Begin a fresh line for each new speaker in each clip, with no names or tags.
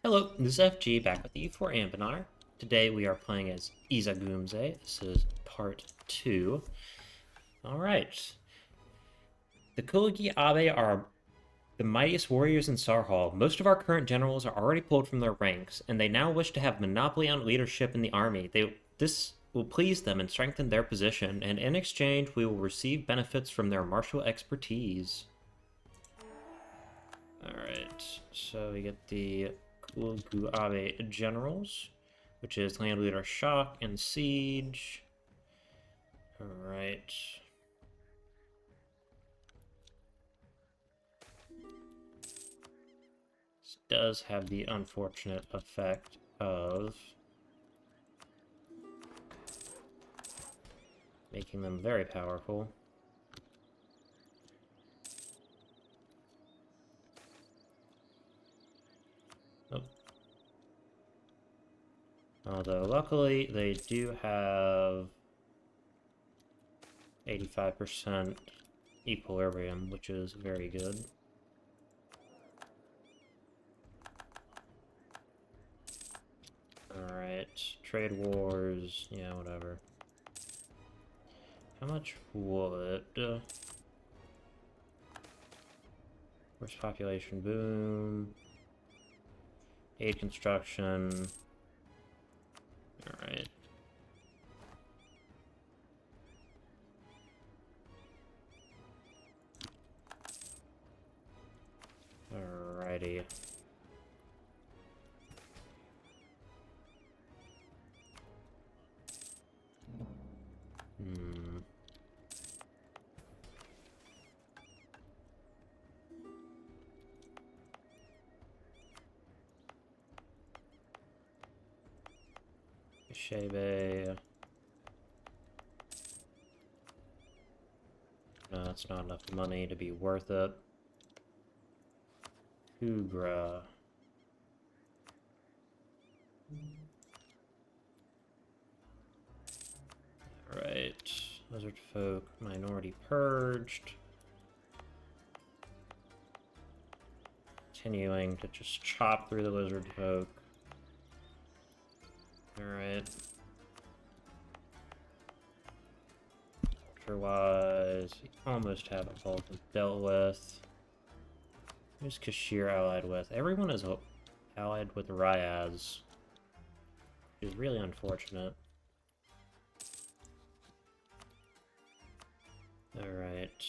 Hello, this is FG back with you for Anbennar. Today we are playing as Isagumze. This is part 2. Alright. The Kulagi Abe are the mightiest warriors in Sarhal. Most of our current generals are already pulled from their ranks, and they now wish to have monopoly on leadership in the army. This will please them and strengthen their position, and in exchange we will receive benefits from their martial expertise. Alright, so we get the Abe generals, which is land leader shock and siege. Alright. This does have the unfortunate effect of making them very powerful. Although, luckily, they do have 85% equilibrium, which is very good. Alright, trade wars, yeah, whatever. How much wood? Where's population boom? Aid construction. Alright. Alrighty. Shebe. No, that's not enough money to be worth it. Kugra. Alright. Lizard folk, minority purged. Continuing to just chop through the lizard folk. Alright. Wise, we almost have it all dealt with. Who's Kashir allied with? Everyone is allied with Ryaz, which is really unfortunate. Alright.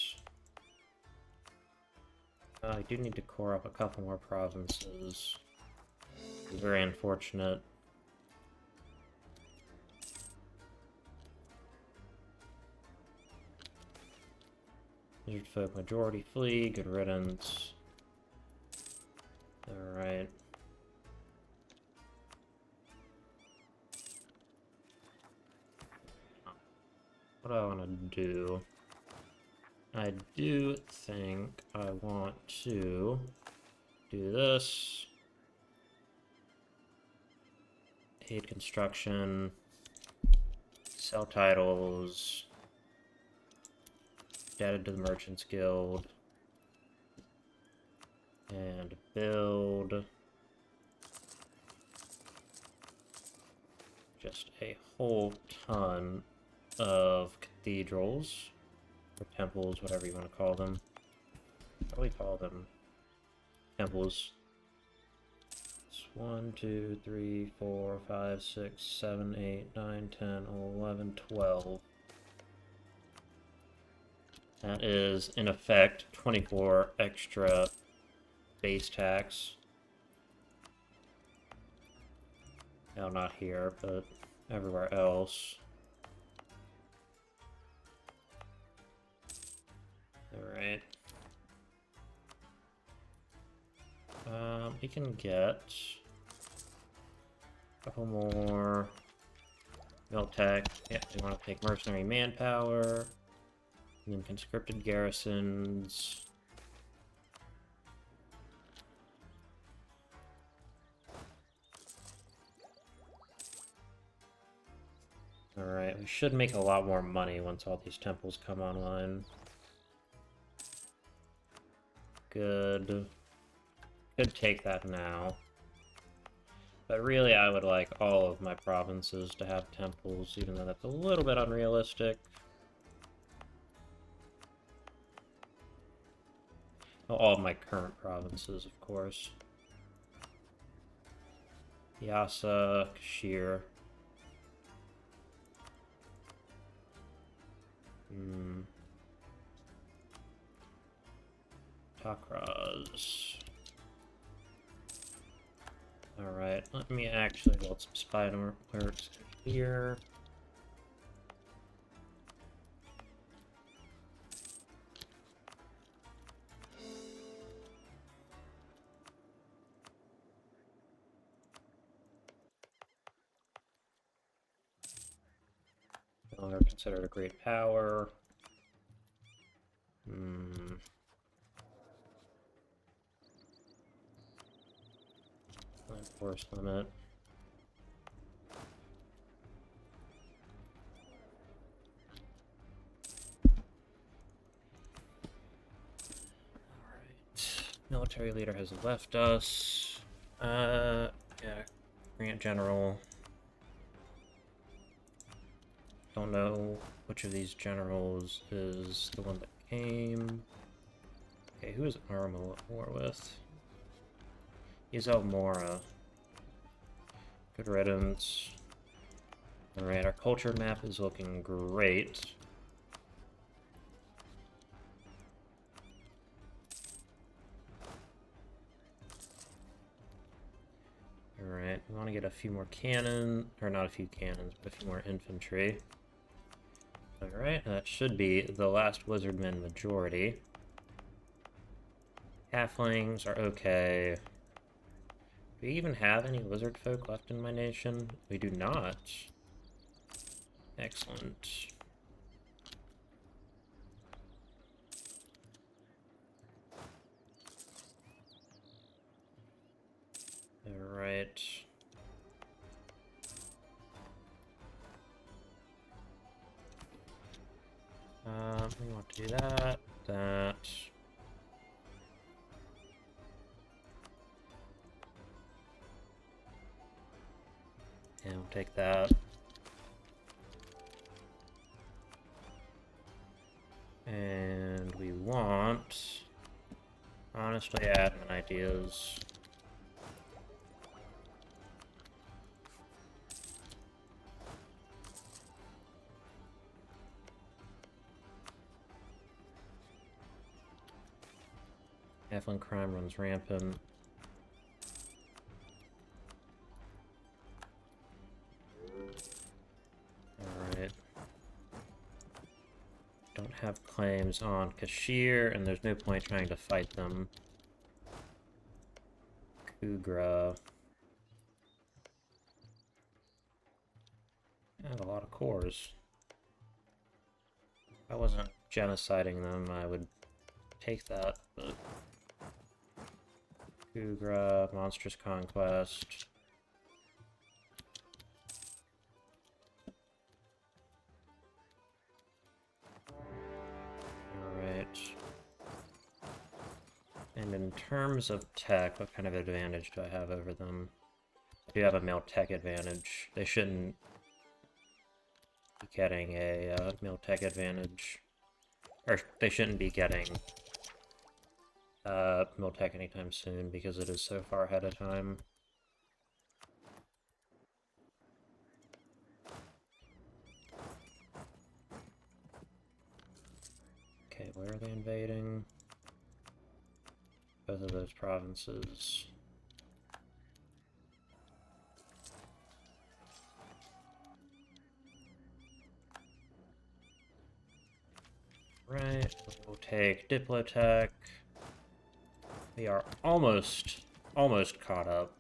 I do need to core up a couple more provinces. It's very unfortunate. Lizard folk majority flee, good riddance. Alright. What do I want to do? I do think I want to do this. Aid construction. Sell titles. Added to the Merchants Guild. And build just a whole ton of cathedrals, or temples, whatever you want to call them. What do we call them? Temples. It's 1, 2, 3, 4, 5, 6, 7, 8, 9, 10, 11, 12. That is, in effect, 24 extra base tax. No, not here, but everywhere else. Alright. We can get a couple more Miltech. Yeah, we want to take mercenary manpower. And then conscripted garrisons. Alright, we should make a lot more money once all these temples come online. Good. Could take that now. But really, I would like all of my provinces to have temples, even though that's a little bit unrealistic. Well, all of my current provinces, of course. Yasa, Kashir. Takraz. Alright, let me actually build some spy alerts here. No longer considered a great power. Force limit. Alright. Military leader has left us. Yeah. Grant General. Don't know which of these generals is the one that came. Okay, who is Armo at war with? He's Elmora. Good riddance. Alright, our culture map is looking great. Alright, we want to get a few more cannon, or not a few cannons, but a few more infantry. Alright, that should be the last wizardman majority. Halflings are okay. Do we even have any lizard folk left in my nation? We do not. Excellent. Alright. We want to do that, that. And we'll take that. And we want, honestly, admin ideas. Halfling crime runs rampant. Alright. Don't have claims on Kashir, and there's no point trying to fight them. Kugra. I have a lot of cores. If I wasn't genociding them, I would take that, but... Kugra, Monstrous Conquest. Alright. And in terms of tech, what kind of advantage do I have over them? I do have a male tech advantage. They shouldn't be getting a male tech advantage. Or they shouldn't be getting Miltech anytime soon because it is so far ahead of time. Okay, where are they invading? Both of those provinces. Right, we'll take Diplotech. We are almost caught up.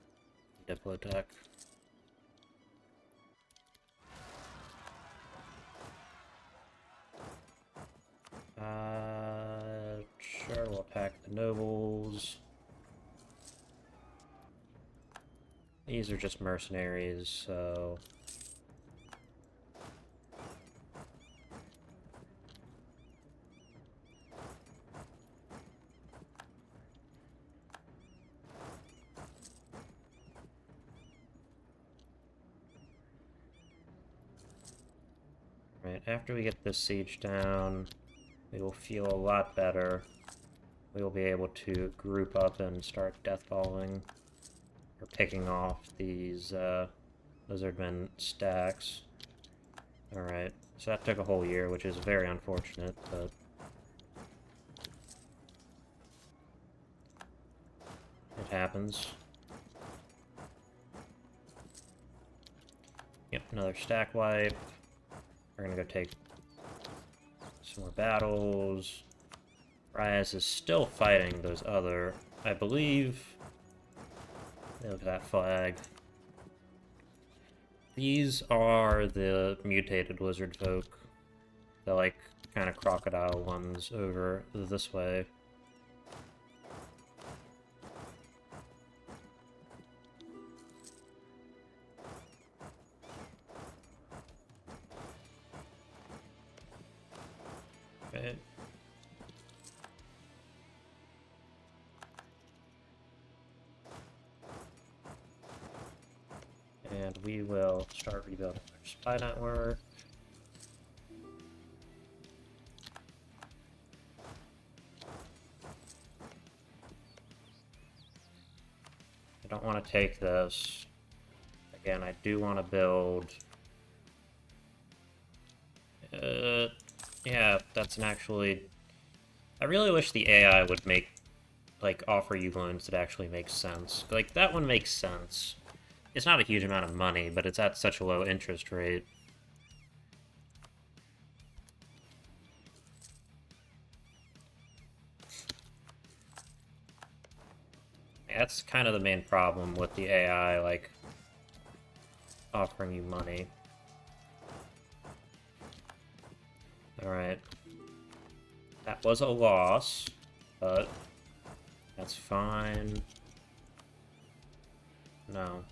Diplotech. Sure, we'll attack the nobles. These are just mercenaries, so... Right, after we get this siege down, we will feel a lot better. We will be able to group up and start deathballing, or picking off these lizardmen stacks. Alright, so that took a whole year, which is very unfortunate, but... it happens. Yep, another stack wipe. We're gonna go take some more battles. Ryaz is still fighting those other, I believe... look at that flag. These are the mutated lizard folk. The, like, kind of crocodile ones over this way. Okay. And we will start rebuilding our spy network. I don't want to take this. Again, I do want to build... yeah, that's an actually... I really wish the AI would make, like, offer you loans that actually make sense. Like, that one makes sense. It's not a huge amount of money, but it's at such a low interest rate. That's kind of the main problem with the AI, like, offering you money. Alright. That was a loss, but that's fine. No.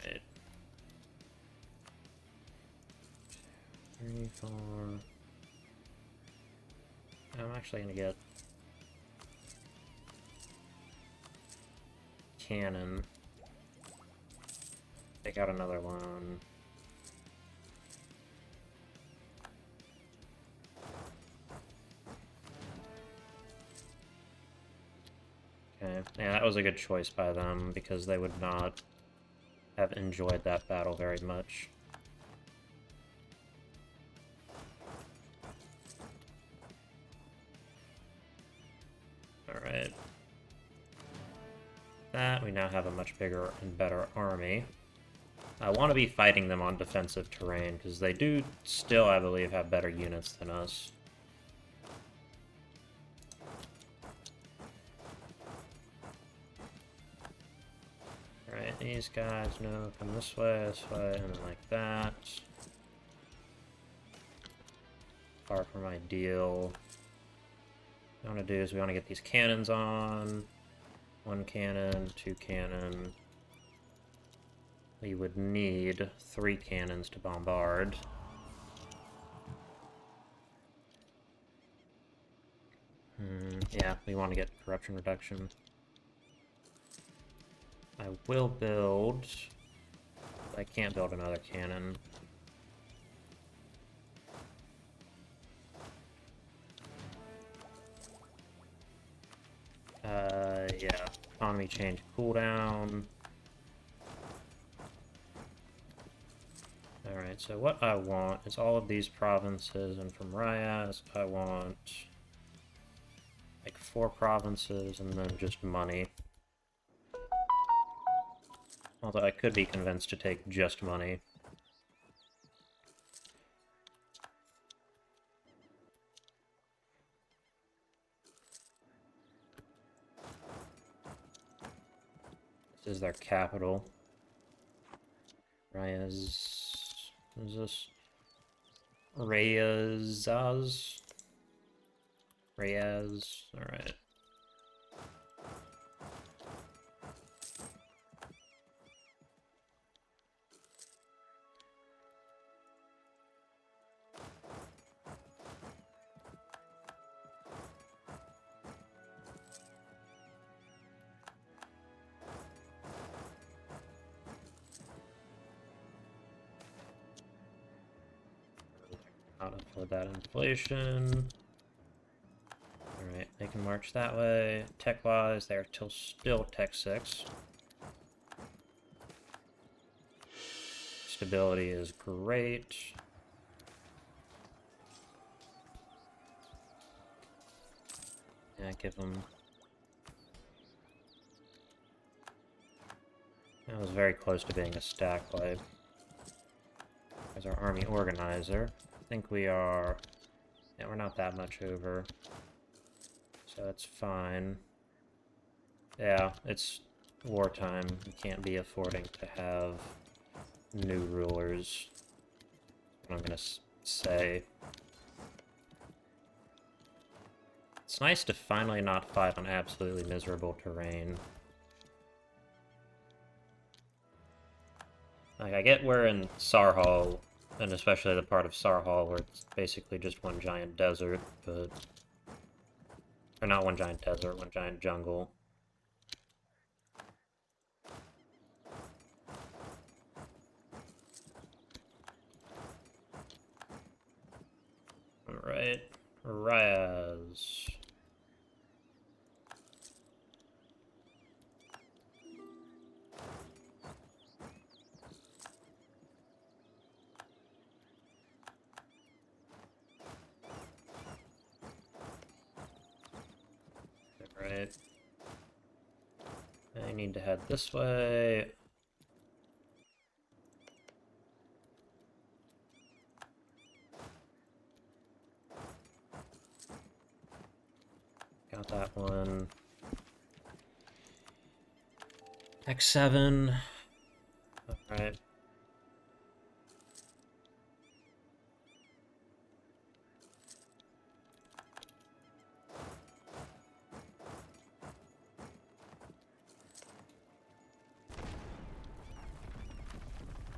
Right. 34. I'm actually gonna get cannon. Take out another one. Okay, yeah, that was a good choice by them, because they would not have enjoyed that battle very much. Alright. That, we now have a much bigger and better army. I want to be fighting them on defensive terrain, because they do still, I believe, have better units than us. Alright, these guys, no, come this way, and then like that. Far from ideal. What I want to do is we want to get these cannons on. 1 cannon, 2 cannon. We would need 3 cannons to bombard. Yeah, we want to get corruption reduction. I will build... I can't build another cannon. Yeah. Economy change cooldown. Alright, so what I want is all of these provinces, and from Ryaz, I want like 4 provinces and then just money. Although I could be convinced to take just money. This is their capital. Ryaz... what is this? Ryaz? Ryaz, alright. Not afford that inflation. Alright, they can march that way. Tech-wise, they're still Tech 6. Stability is great. Yeah, give them... That was very close to being a stack wipe. As our army organizer. I think we are... Yeah, we're not that much over. So that's fine. Yeah, it's wartime. You can't be affording to have new rulers. That's what I'm gonna say. It's nice to finally not fight on absolutely miserable terrain. Like, I get we're in Sarhal, and especially the part of Sarhal where it's basically just one giant desert, but... Or not one giant desert, one giant jungle. Alright, Raz. Alright. I need to head this way. Got that one. X7. Alright.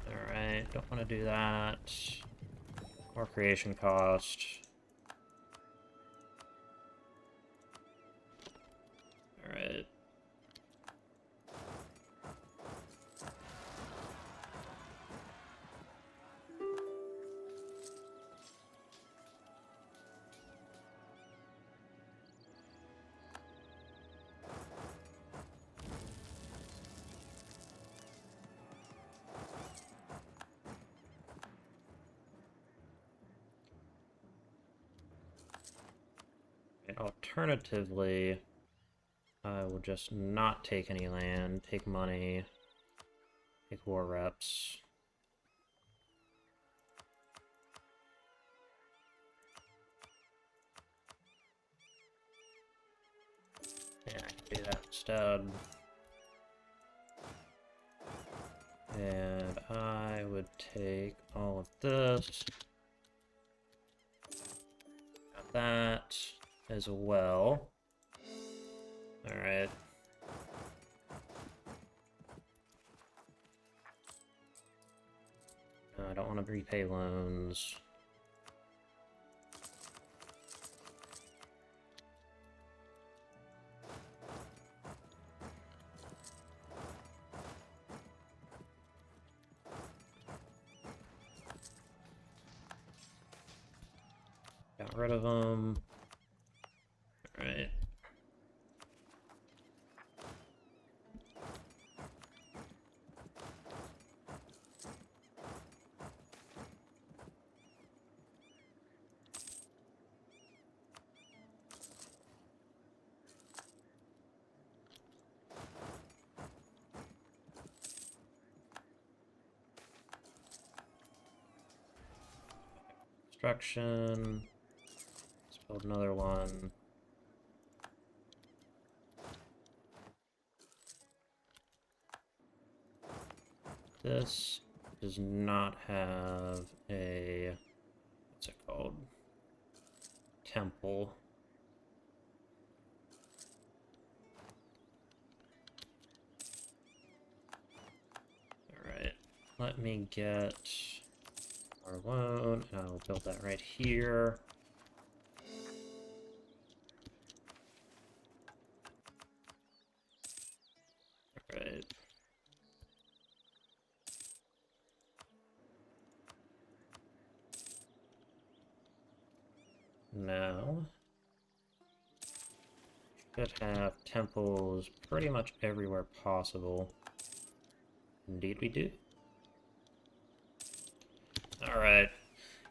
Alright, don't want to do that. More creation cost. Alright. And alternatively, I will just not take any land, take money, take war reps. Yeah, I can do that instead. And I would take all of this. Got that as well. Alright. No, I don't want to repay loans. Got rid of them. Alright. Construction. Let's build another one. This does not have a, what's it called? Temple. Alright, let me get our loan, and I'll build that right here. Alright. should have temples pretty much everywhere possible. Indeed we do. Alright.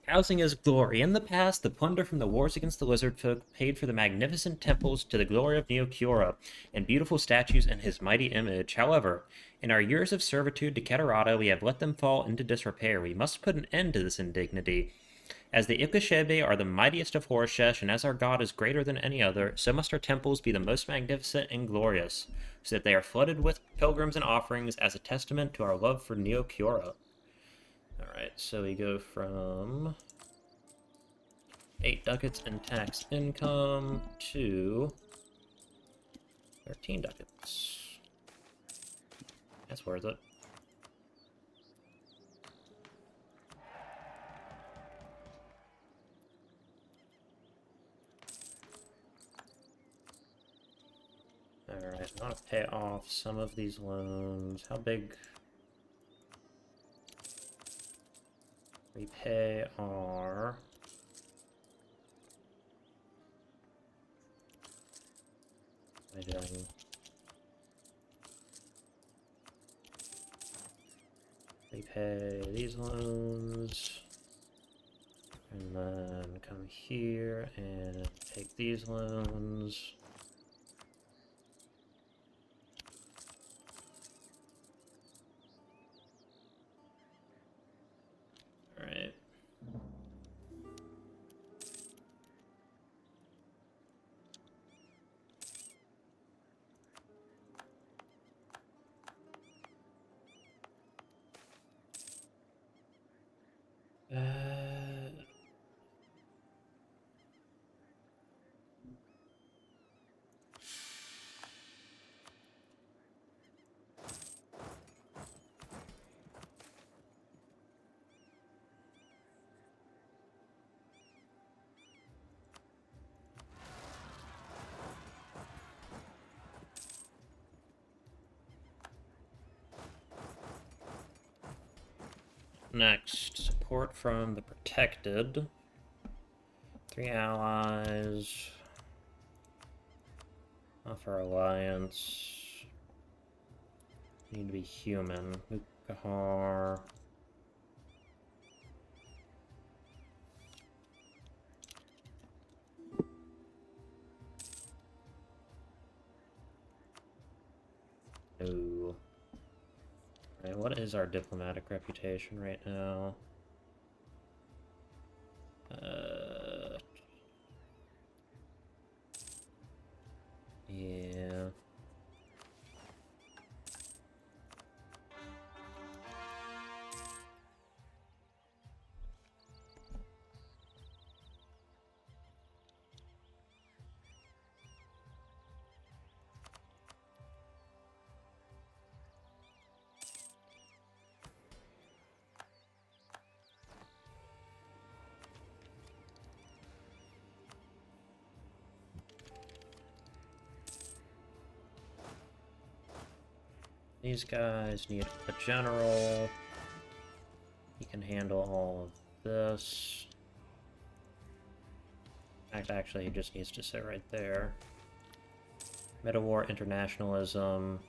Housing is glory. In the past, the plunder from the wars against the lizard folk paid for the magnificent temples to the glory of Neokura, and beautiful statues in his mighty image. However, in our years of servitude to Keterata, we have let them fall into disrepair. We must put an end to this indignity. As the Ikushebe are the mightiest of Horseshesh, and as our god is greater than any other, so must our temples be the most magnificent and glorious, so that they are flooded with pilgrims and offerings as a testament to our love for Neokura. Alright, so we go from 8 ducats in tax income to 13 ducats. That's worth it. Alright, I want to pay off some of these loans. How big? Repay our... What am I doing? Repay these loans. And then come here and take these loans. Alright. Next, support from the protected. 3 allies. Offer alliance. Need to be human. Mukahar. Ooh. Alright, what is our diplomatic reputation right now? Yeah. These guys need a general. He can handle all of this. Actually, he just needs to sit right there. Meta-war internationalism.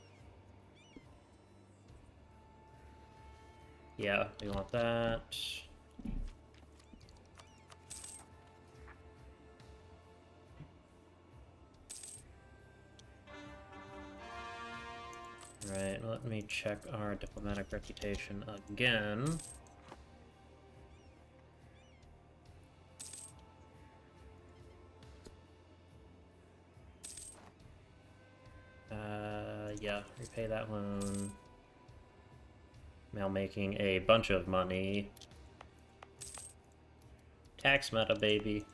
Yeah, we want that. Right, let me check our diplomatic reputation again. Yeah, repay that loan. Now making a bunch of money. Tax meta, baby.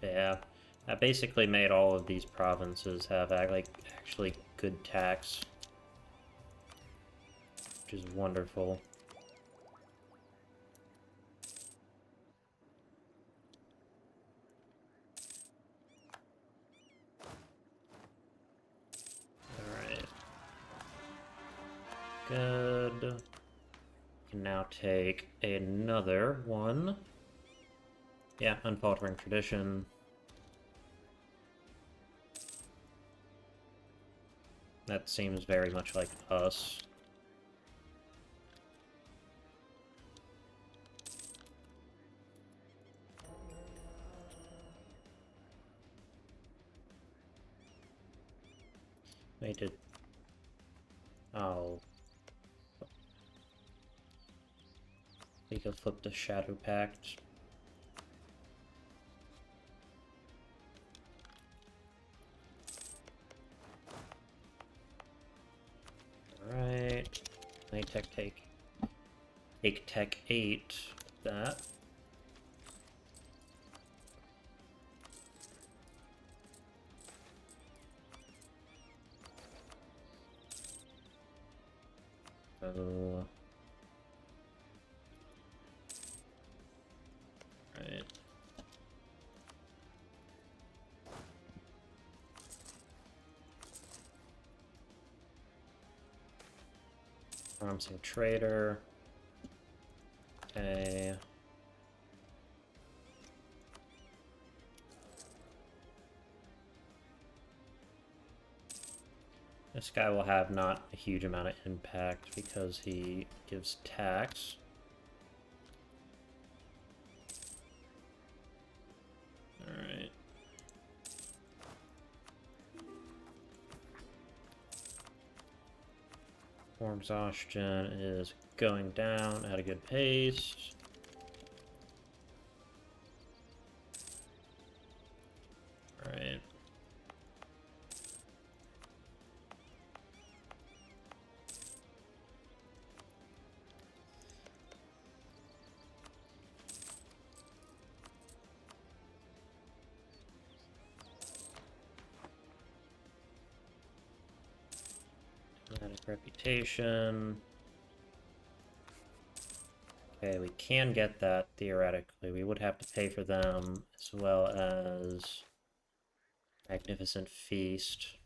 Yeah, that basically made all of these provinces have like actually good tax, which is wonderful. Alright. Good. Can now take another one. Yeah, unfaltering tradition. That seems very much like us. They did. Oh. We could flip the Shadow Pact. Alright. They take tech 8. That. Oh. Right. Promising trader. Okay. This guy will have not a huge amount of impact because he gives tax. Alright. More exhaustion is going down at a good pace. Alright. Dramatic reputation. Okay, we can get that theoretically. We would have to pay for them as well as Magnificent Feast.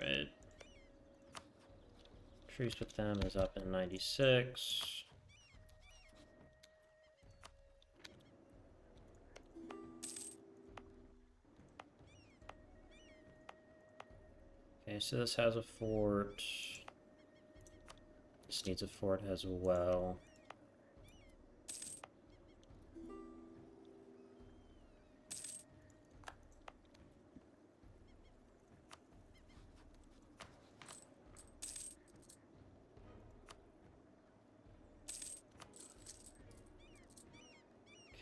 Alright. Truce with them is up in 96. Okay, so this has a fort. This needs a fort as well.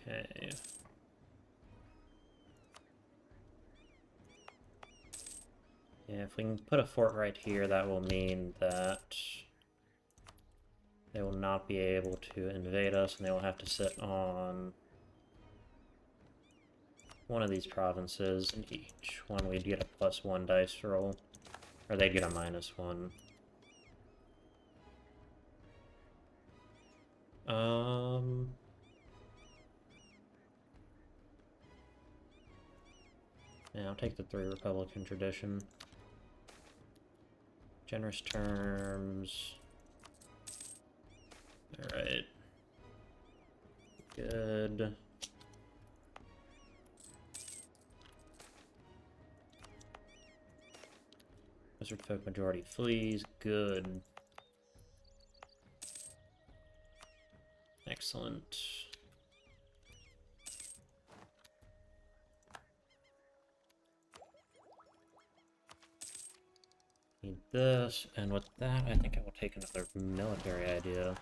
Okay. Yeah, if we can put a fort right here, that will mean that they will not be able to invade us, and they will have to sit on one of these provinces, and each one we'd get a +1 dice roll. Or they'd get a -1. Yeah, I'll take the 3 Republican tradition. Generous terms. Alright. Good. Wizard folk majority flees. Good. Excellent. Need this, and with that, I think I will take another military idea.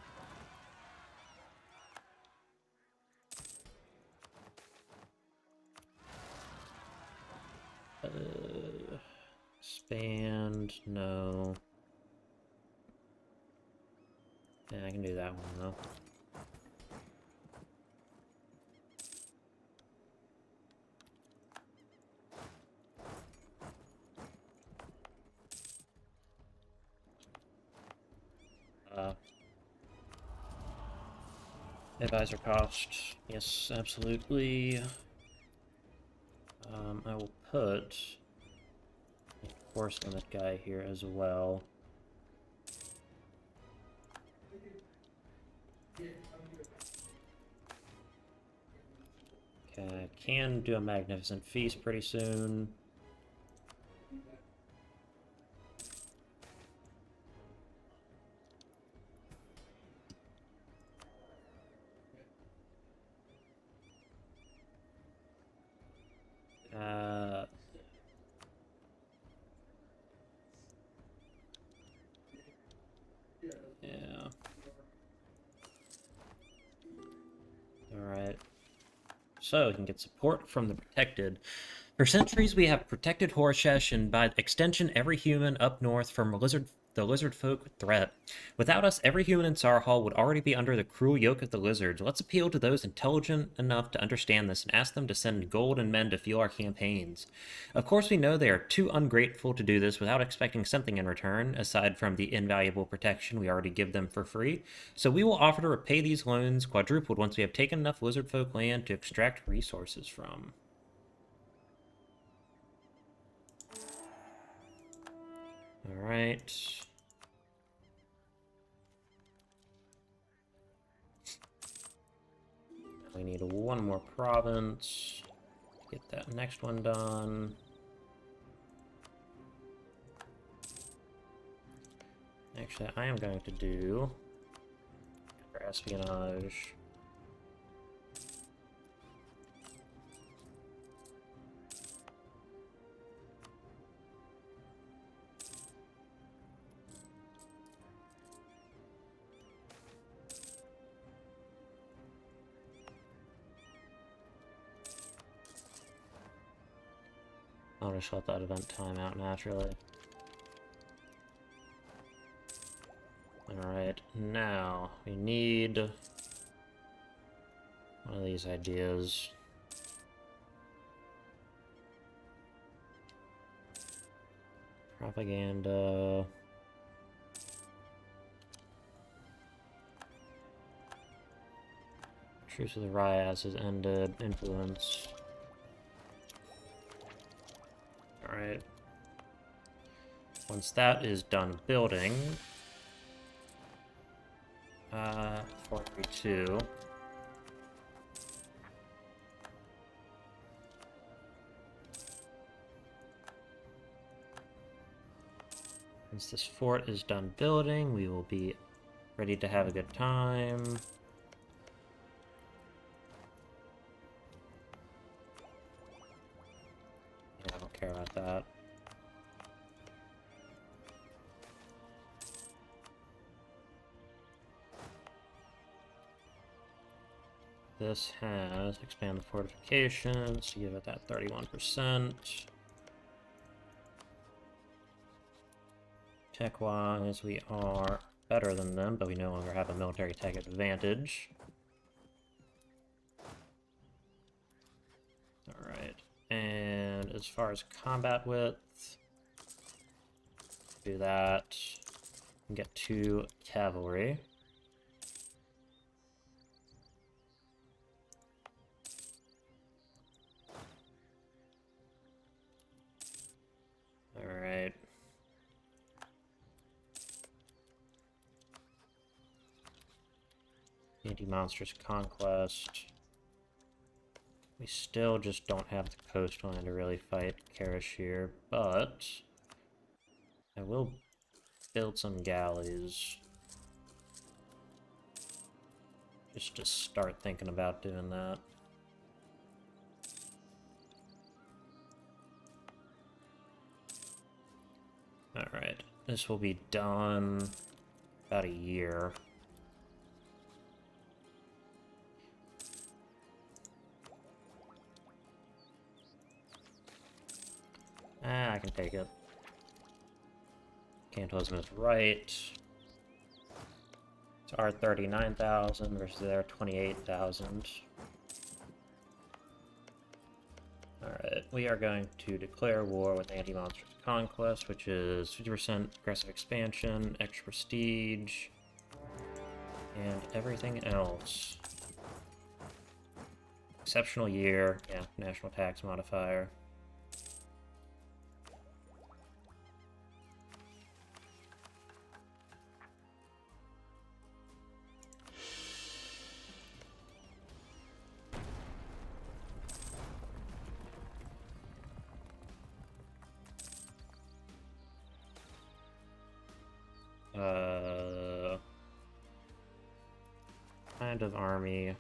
Expand, no. Yeah, I can do that one though. Advisor cost, yes, absolutely. I will put a force limit guy here as well. Okay, can do a magnificent feast pretty soon. Yeah. Alright. So, we can get support from the protected. For centuries, we have protected Horseshesh, and by extension, every human up north from the lizard folk threat. Without us, every human in Sarhal would already be under the cruel yoke of the lizards. Let's appeal to those intelligent enough to understand this and ask them to send gold and men to fuel our campaigns. Of course, we know they are too ungrateful to do this without expecting something in return, aside from the invaluable protection we already give them for free. So we will offer to repay these loans quadrupled once we have taken enough lizard folk land to extract resources from. All right. We need one more province to get that next one done. Actually, I am going to do for espionage. I'll just let that event time out naturally. Alright, now we need one of these ideas. Propaganda. Truce of the Riots has ended. Influence. Alright. Once that is done building, 432. Once this fort is done building, we will be ready to have a good time. Yeah, I don't care about that. This has expand the fortifications to give it that 31%. Tech-wise, we are better than them, but we no longer have a military tech advantage. Alright, and as far as combat width, do that, and get 2 cavalry. Alright. Anti-monstrous conquest. We still just don't have the coastline to really fight Karashir, but I will build some galleys. Just to start thinking about doing that. Alright, this will be done about a year. Ah, I can take it. Cantalism is right. It's our 39,000 versus their 28,000. Alright, we are going to declare war with Anti-Monstrous Conquest, which is 50% aggressive expansion, extra prestige, and everything else. Exceptional year, yeah, national tax modifier. Kind of army.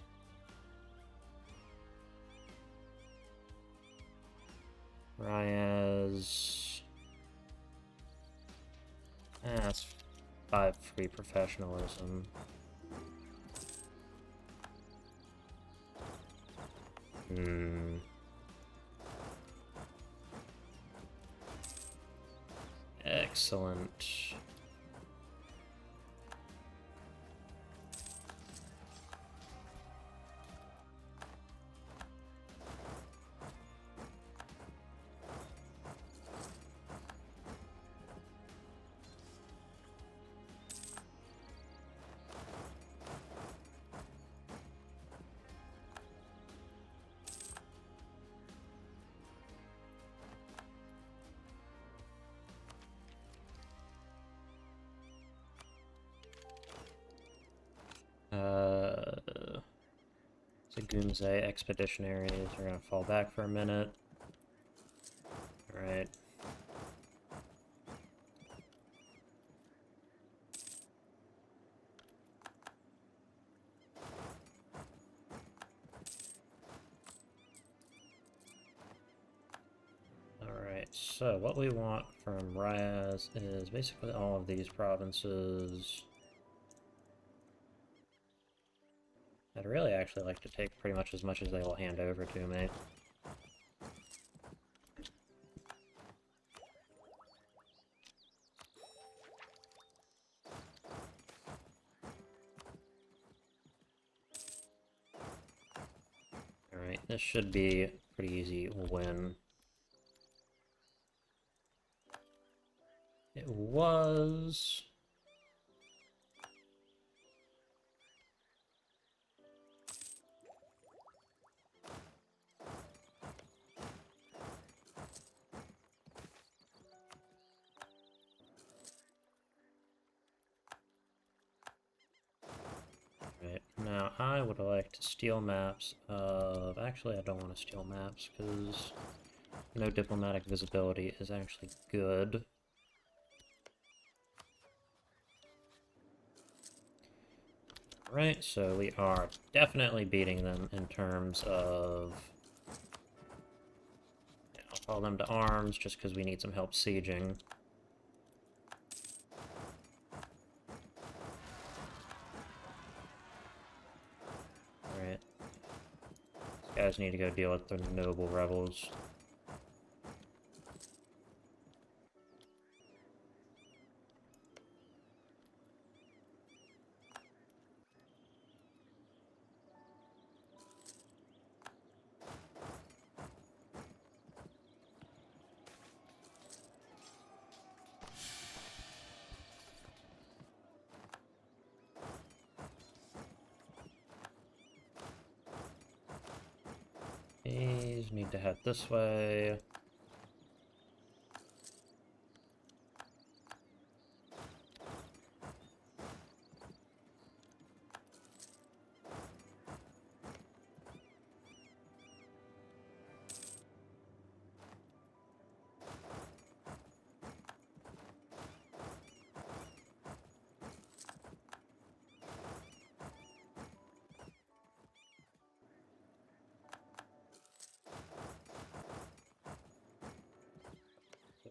Ryaz. That's 5 free professionalism. Excellent. Isagumze expeditionaries are gonna fall back for a minute. Alright. Alright, so what we want from Ryaz is basically all of these provinces. I'd really actually like to take pretty much as they will hand over to me. Alright, this should be a pretty easy win. It was... Right, now I would like to steal maps of... Actually, I don't want to steal maps, because no diplomatic visibility is actually good. Right, so we are definitely beating them in terms of... I'll call them to arms, just because we need some help sieging. Alright. These guys need to go deal with the noble rebels. These need to head this way.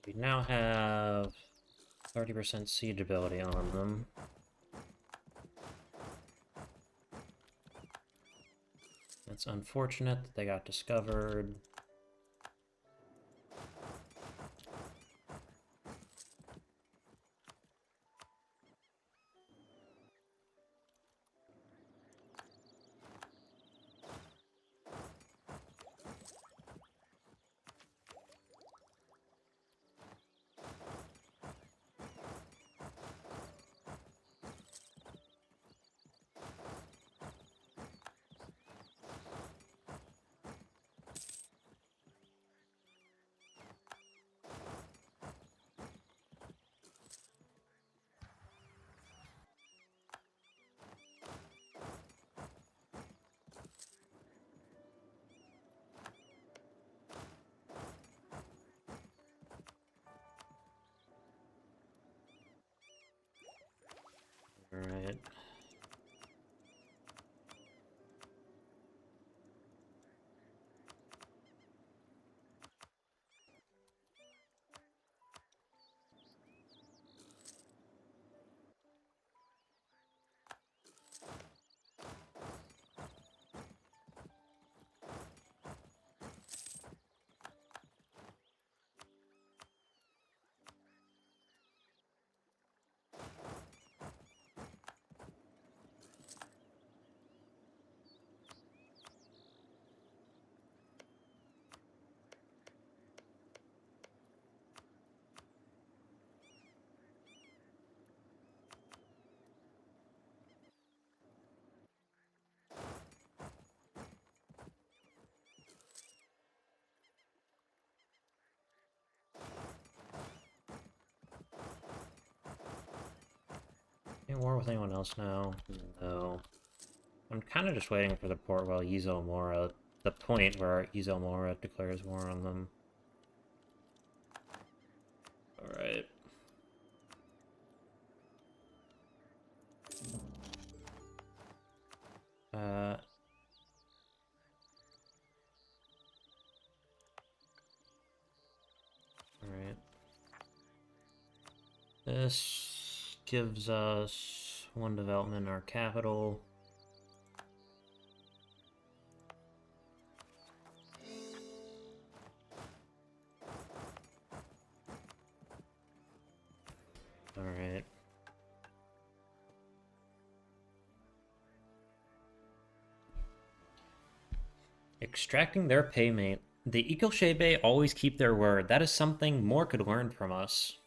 We now have 30% siege ability on them. It's unfortunate that they got discovered. in war with anyone else now? No. I'm kind of just waiting for the port while Isomora, the point where Isomora declares war on them. Alright. Alright. This gives us one development in our capital. Alright. Extracting their payment. The Ecoshebe always keep their word. That is something more could learn from us.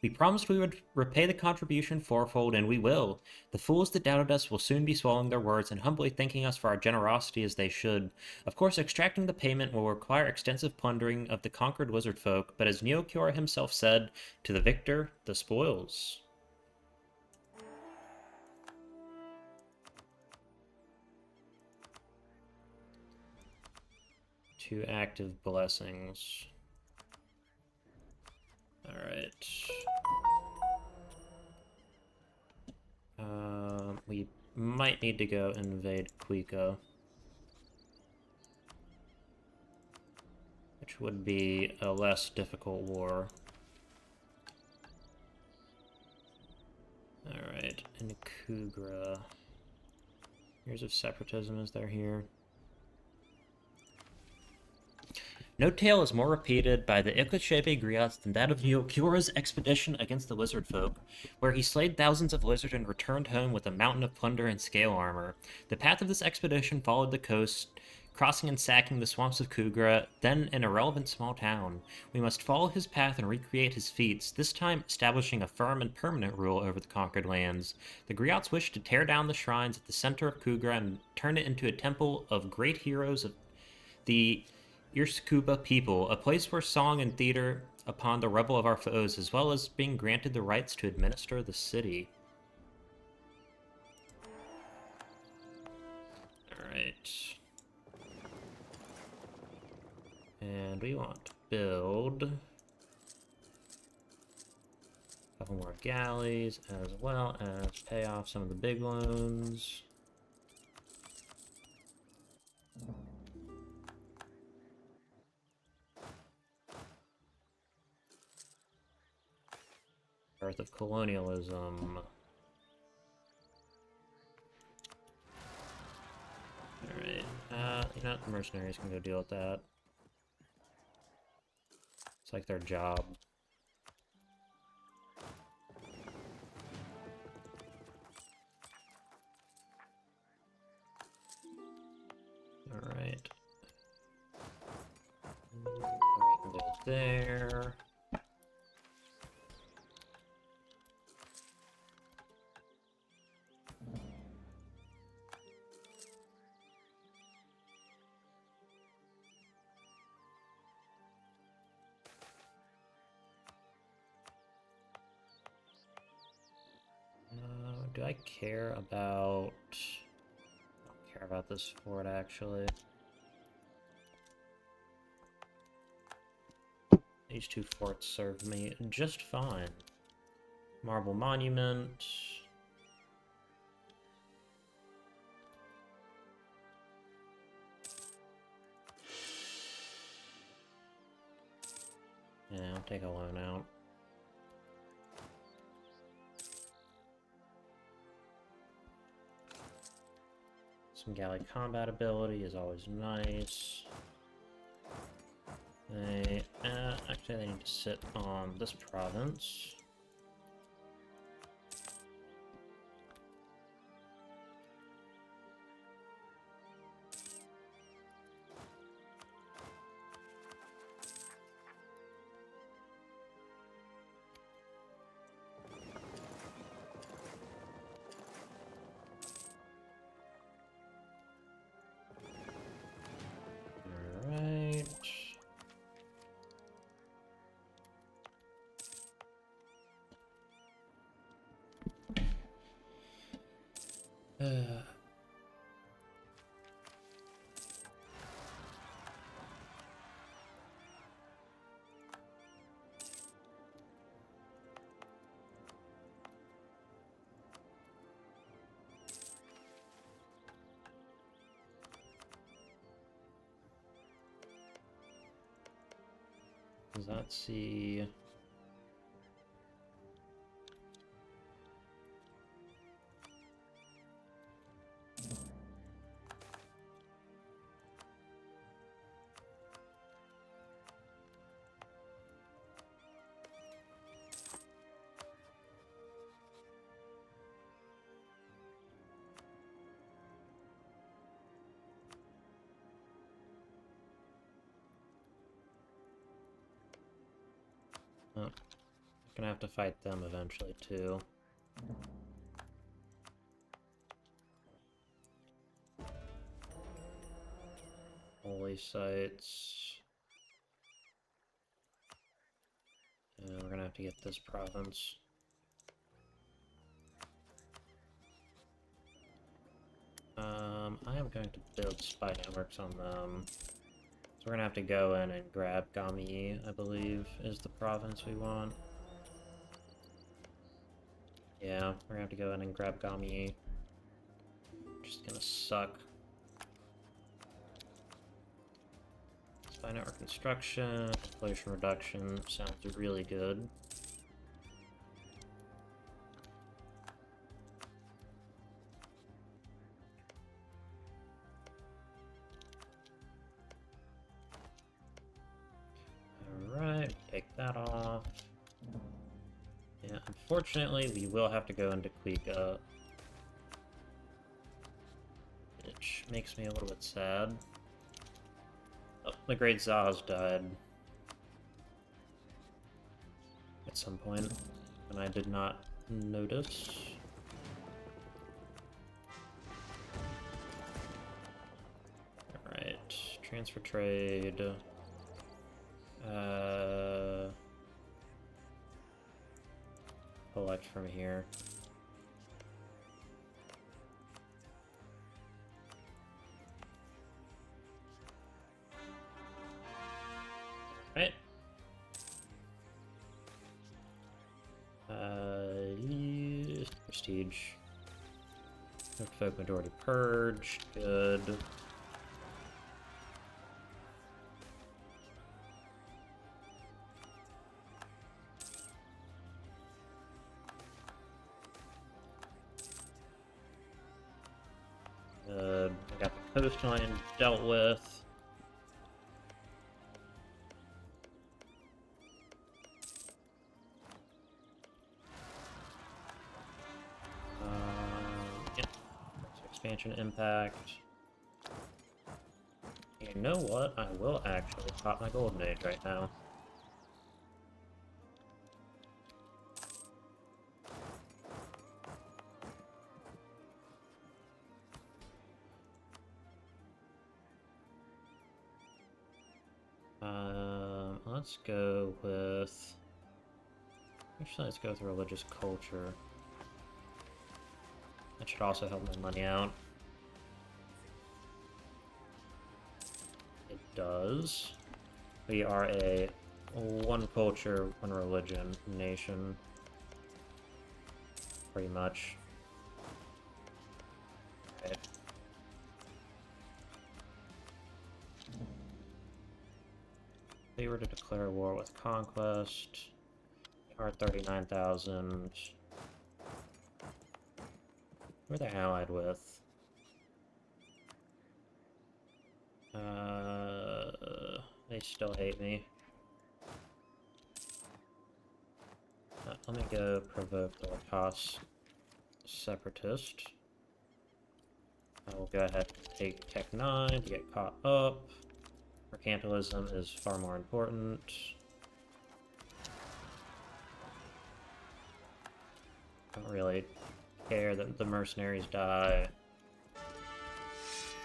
We promised we would repay the contribution fourfold, and we will. The fools that doubted us will soon be swallowing their words and humbly thanking us for our generosity as they should. Of course, extracting the payment will require extensive plundering of the conquered lizard folk, but as Neokiora himself said, to the victor, the spoils. Two active blessings. Alright. We might need to go invade Quika, which would be a less difficult war. Alright, and Kugra. Years of separatism, is there here? No tale is more repeated by the Ikoshebe griots than that of Neokiora's expedition against the lizard folk, where he slayed thousands of lizards and returned home with a mountain of plunder and scale armor. The path of this expedition followed the coast, crossing and sacking the swamps of Kugra, then an irrelevant small town. We must follow his path and recreate his feats, this time establishing a firm and permanent rule over the conquered lands. The griots wish to tear down the shrines at the center of Kugra and turn it into a temple of great heroes of the Irsukuba people, a place where song and theater upon the rebel of our foes, as well as being granted the rights to administer the city. Alright. And we want to build a couple more galleys, as well as pay off some of the big loans. Birth of colonialism. Alright, you know what, the mercenaries can go deal with that. It's like their job. Alright. We can go there. Do I care about... I don't care about this fort, actually. These two forts serve me just fine. Marble Monument. Yeah, I'll take a loan out. Some galley combat ability is always nice. Actually, they need to sit on this province. Let's see. Oh, I'm gonna have to fight them eventually too. Holy sites. And we're gonna have to get this province. I am going to build spy networks on them. So we're gonna have to go in and grab Gami, I believe, is the province we want. Yeah, we're gonna have to go in and grab Gami. Just gonna suck. Spy network construction, inflation reduction sounds really good. Alright, take that off. Yeah, unfortunately, we will have to go into Kuika, which makes me a little bit sad. Oh, the Great Zaz died at some point, and I did not notice. Alright, transfer trade. Collect from here. Right. Prestige. Folk majority purged. Good. I got the coastline dealt with. Yeah. Expansion impact. You know what? I will actually pop my golden age right now. Let's go with... Actually, let's go with religious culture. That should also help my money out. It does. We are a one culture, one religion nation. Pretty much. Okay. They were to declare war with conquest. They are 39,000. Who are they allied with? They still hate me. Let me go provoke the Lacoste Separatist. I will go ahead and take Tech 9 to get caught up. Mercantilism is far more important. Don't really care that the mercenaries die.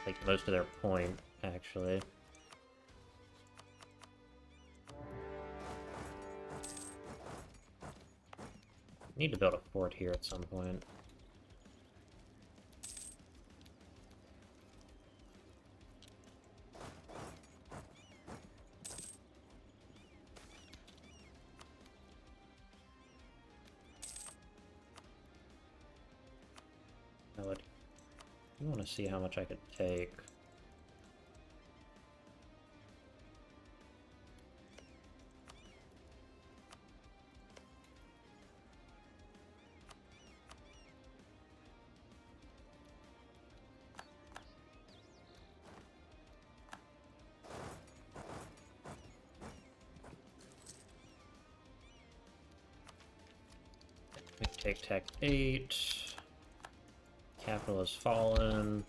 Like most of their point, actually. Need to build a fort here at some point. You want to see how much I could take. We take tech 8. Capital has fallen.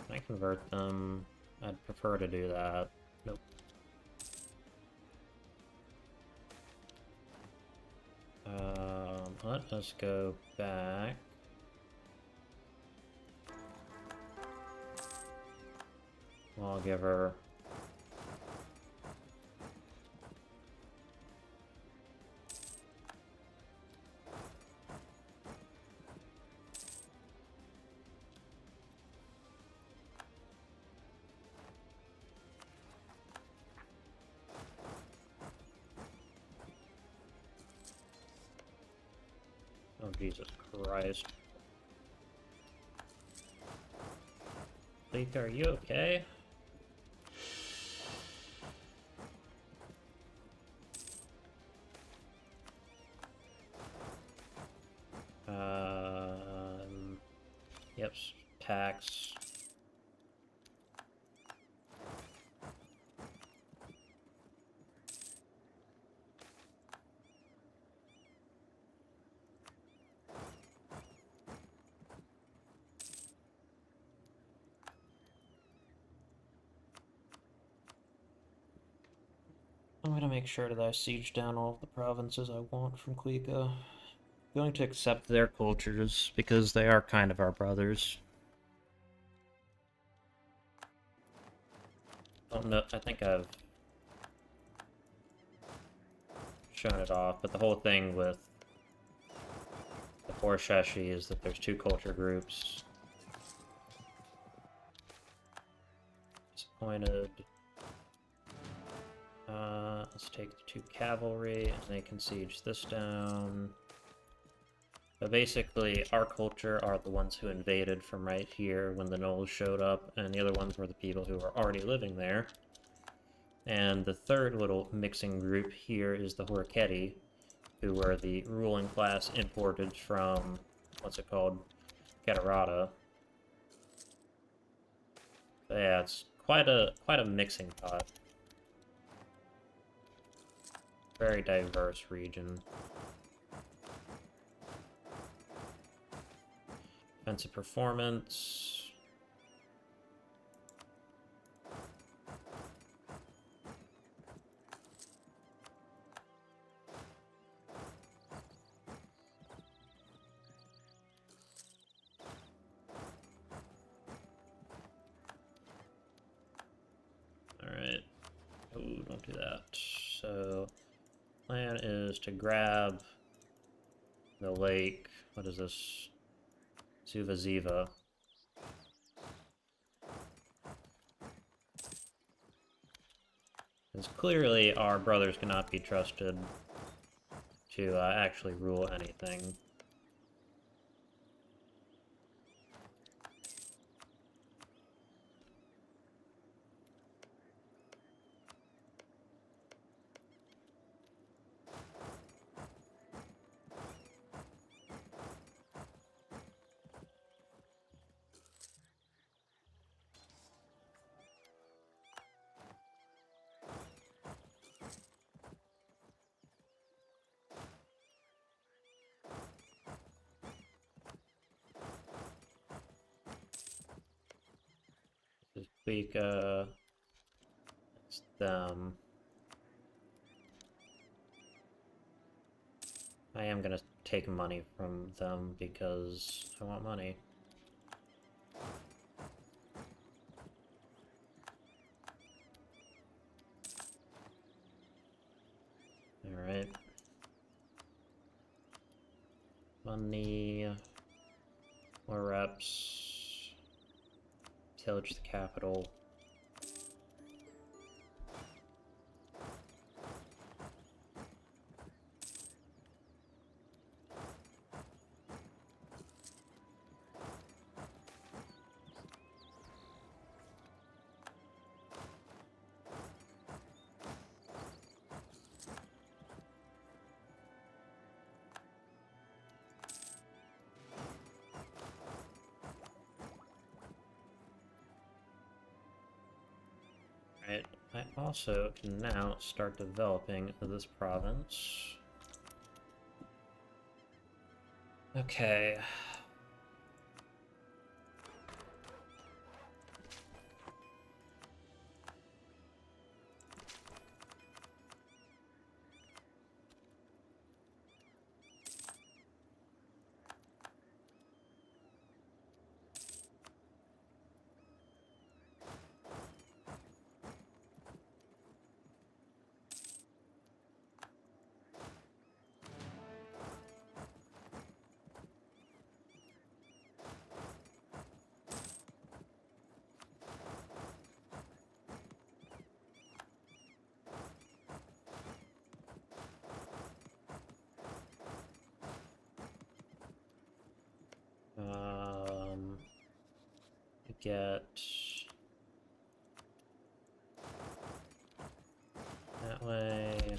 Can I convert them? I'd prefer to do that. Nope. Let us go back. Lawgiver. Oh, Jesus Christ. Leek, are you okay? Yep, tax. I'm gonna make sure that I siege down all of the provinces I want from Kuika. Going to accept their cultures because they are kind of our brothers. Oh no, I think I've shown it off, but the whole thing with the Forshashi is that there's 2 culture groups. Disappointed. Let's take the 2 cavalry, and they can siege this down. But basically, our culture are the ones who invaded from right here when the Gnolls showed up, and the other ones were the people who were already living there. And the third little mixing group here is the Horketi, who were the ruling class imported from, what's it called, Catarata. So yeah, it's quite a mixing pot. Very diverse region. Defensive performance. Alright. Oh, don't do that. So, plan is to grab the lake. What is this? Suvaziva. Because clearly our brothers cannot be trusted to actually rule anything. This week, it's them. I am gonna take money from them because I want money. Alright. Money. More reps. Pillage the capital. Alright, I also can now start developing this province. Okay. Get that way.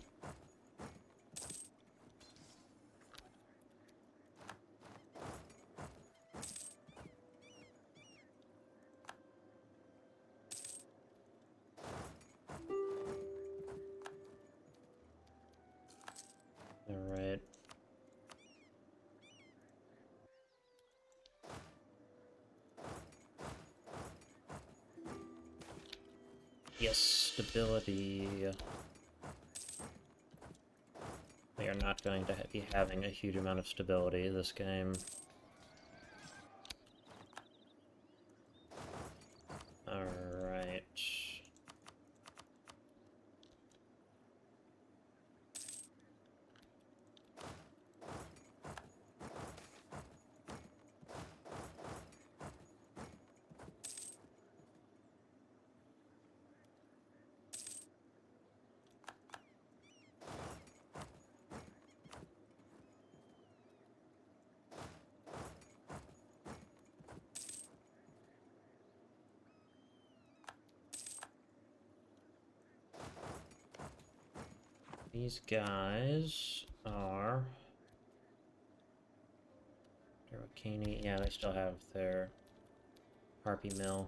All right. Yes, stability. We are not going to be having a huge amount of stability this game. Alright. These guys are... Derwakini, yeah, they still have their Harpy Mill.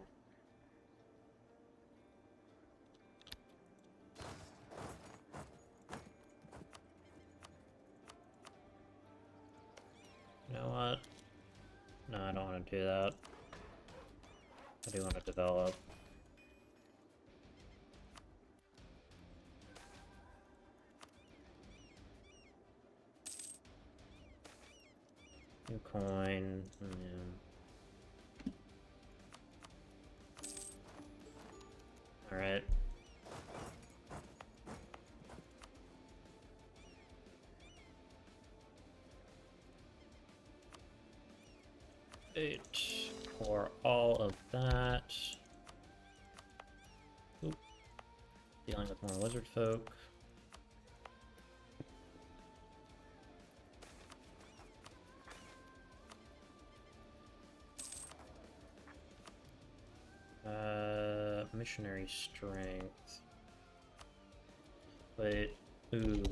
You know what? No, I don't want to do that. I do want to develop. New coin. Yeah. Alright. For all of that. Oop. Dealing with more lizard folk. Missionary strength. Wait, ooh.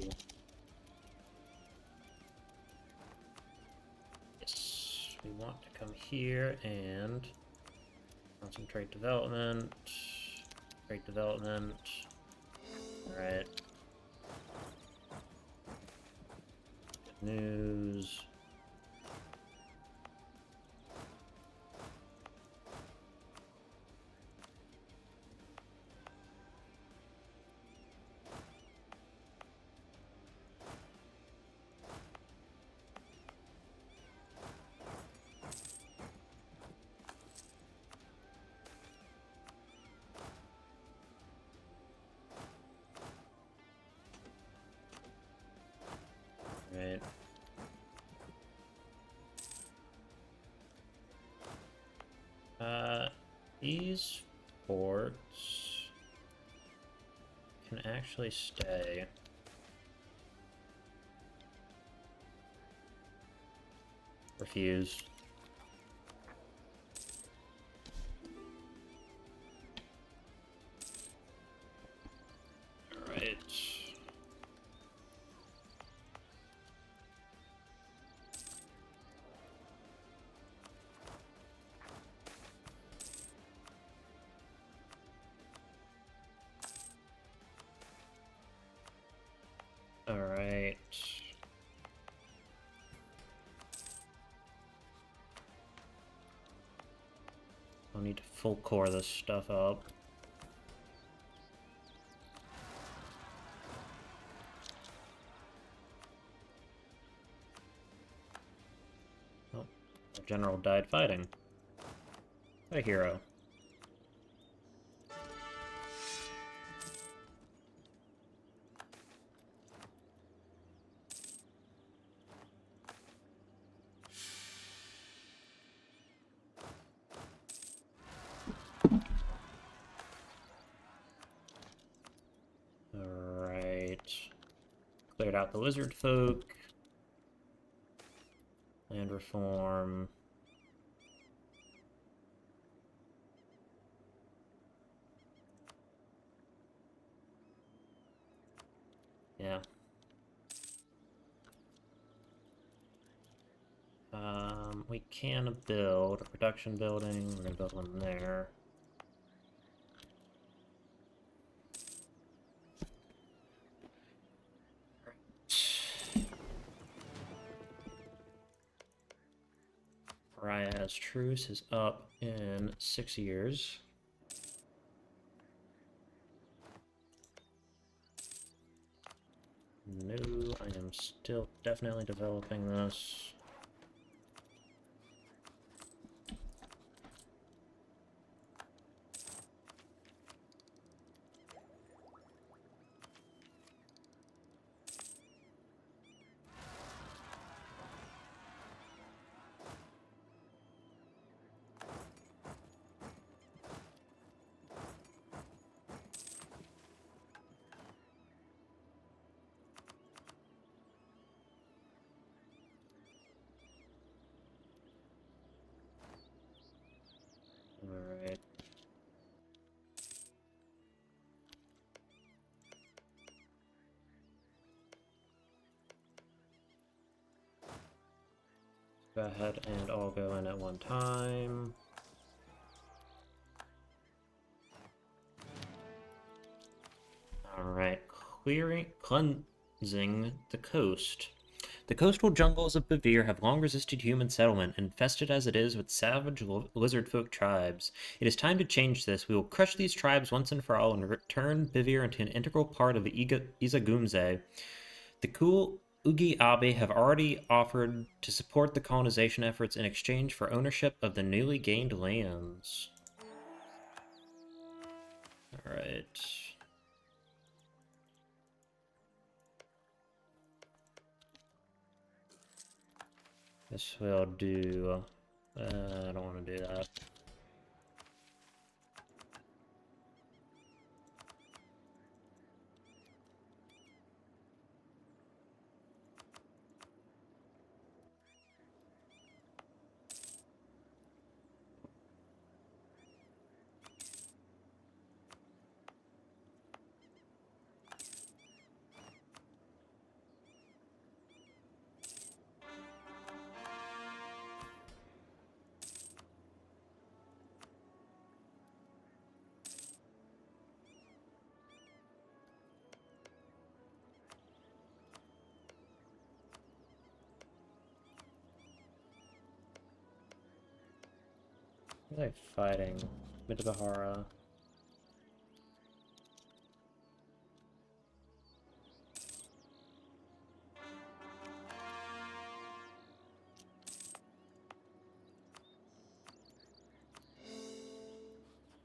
Yes, we want to come here and concentrate development. Great development. Alright. Good news. Right. These forts can actually stay. Refuse. Alright. Alright. I'll need to full core this stuff up. Oh, the general died fighting. What a hero. Alright. Cleared out the lizard folk. Land reform. Yeah. We can build a production building. We're gonna build one there. Raya's truce is up in 6 years. No, I am still definitely developing this. Alright. Go ahead and all go in at one time. Alright, cleansing the coast. The coastal jungles of Bavir have long resisted human settlement, infested as it is with savage lizardfolk tribes. It is time to change this. We will crush these tribes once and for all and return Bavir into an integral part of the Isagumze. The cool Ugi Abe have already offered to support the colonization efforts in exchange for ownership of the newly gained lands. Alright. This will do... I don't want to do that. What are they fighting? Midbahara.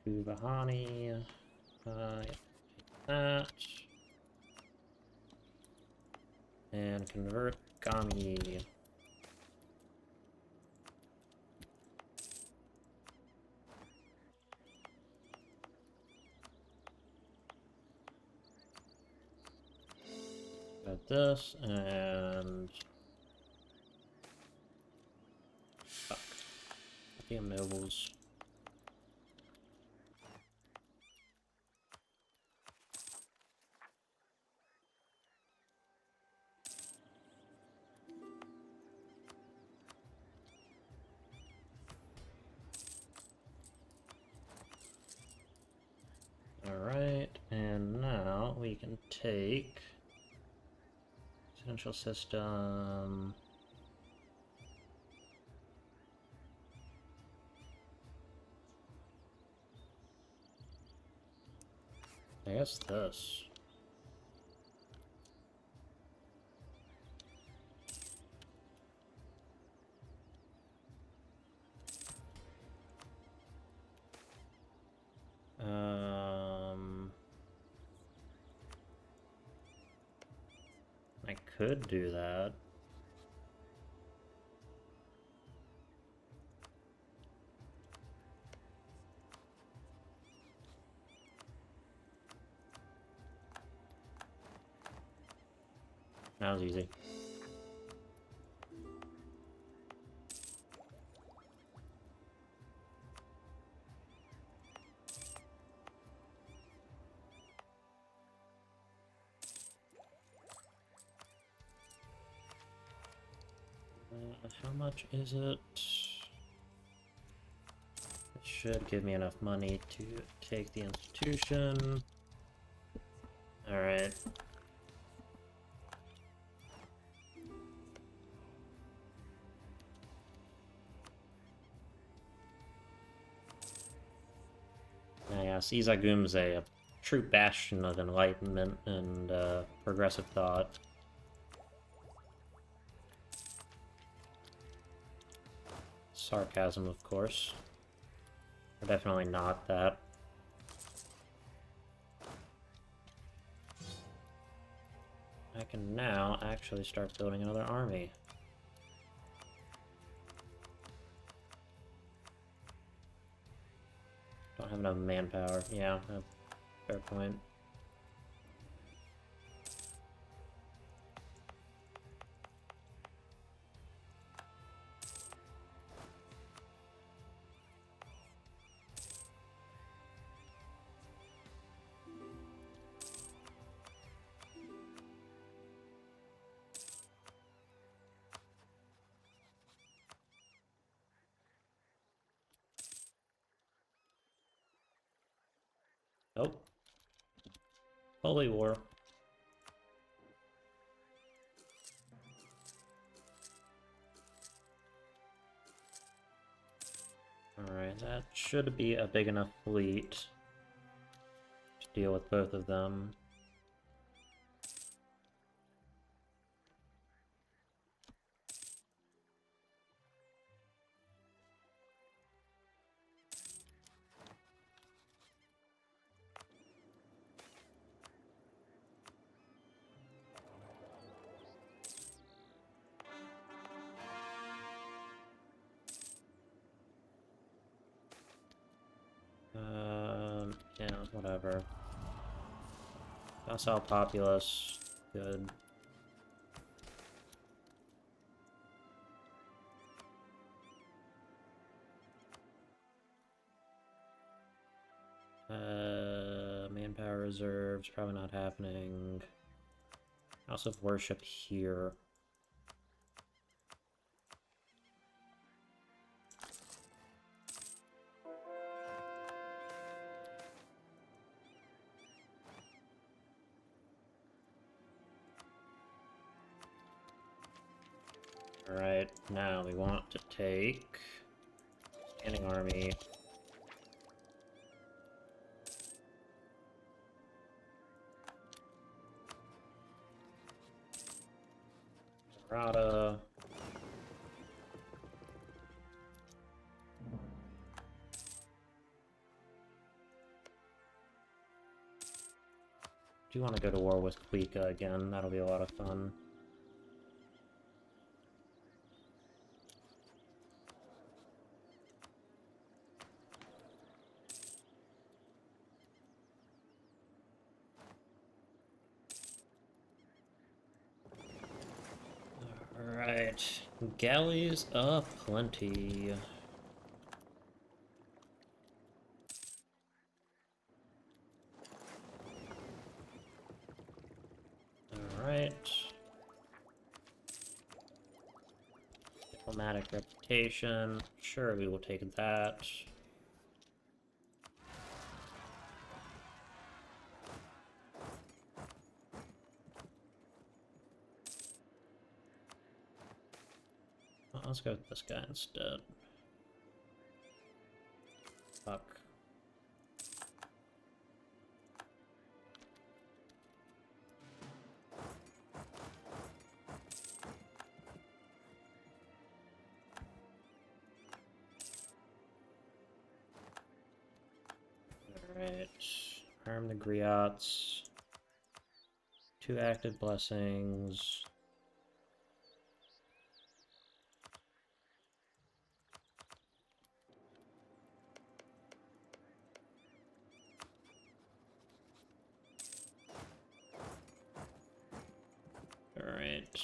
Ubahani. Yeah, that. And convert Gami. Got this, and... Fuck. Damn nobles. Alright, and now we can take Potential system. I guess this. I could do that. That was easy. How much is it? It should give me enough money to take the institution. Alright. Yes, Isagumze, a true bastion of enlightenment and progressive thought. Sarcasm, of course. We're definitely not that. I can now actually start building another army. Don't have enough manpower. Yeah, fair point. Oh. Holy War. Alright, that should be a big enough fleet to deal with both of them. Yeah, whatever. Docile populace, good. Manpower reserves, probably not happening. House of Worship here. Alright, now we want to take standing army. Rada. Do you want to go to war with Kuika again? That'll be a lot of fun. Alright, galleys aplenty. Alright. Diplomatic reputation. Sure, we will take that. let's go with this guy instead. Fuck. Alright. Harm the griots. 2 active blessings. Alright.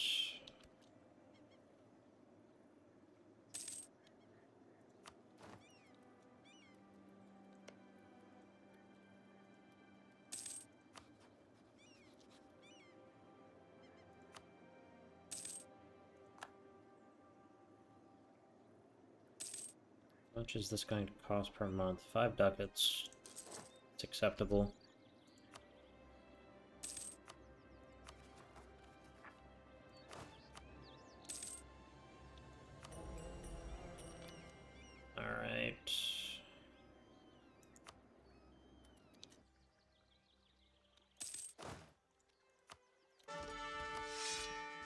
How much is this going to cost per month? 5 ducats. It's acceptable. Alright.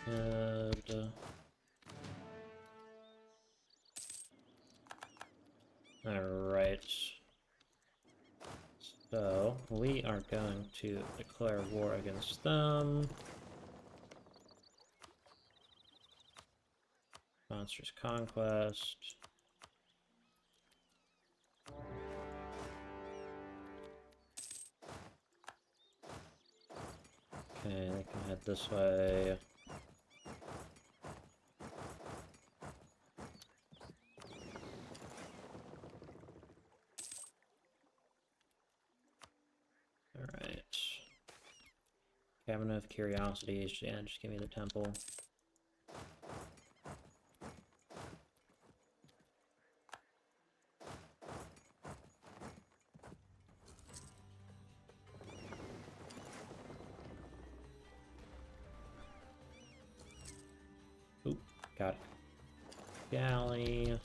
Good. Alright. So, we are going to declare war against them. Monstrous Conquest. Okay, they can head this way. Alright. Cabinet of Curiosities. Yeah, just give me the temple. Oop, got it. Galley.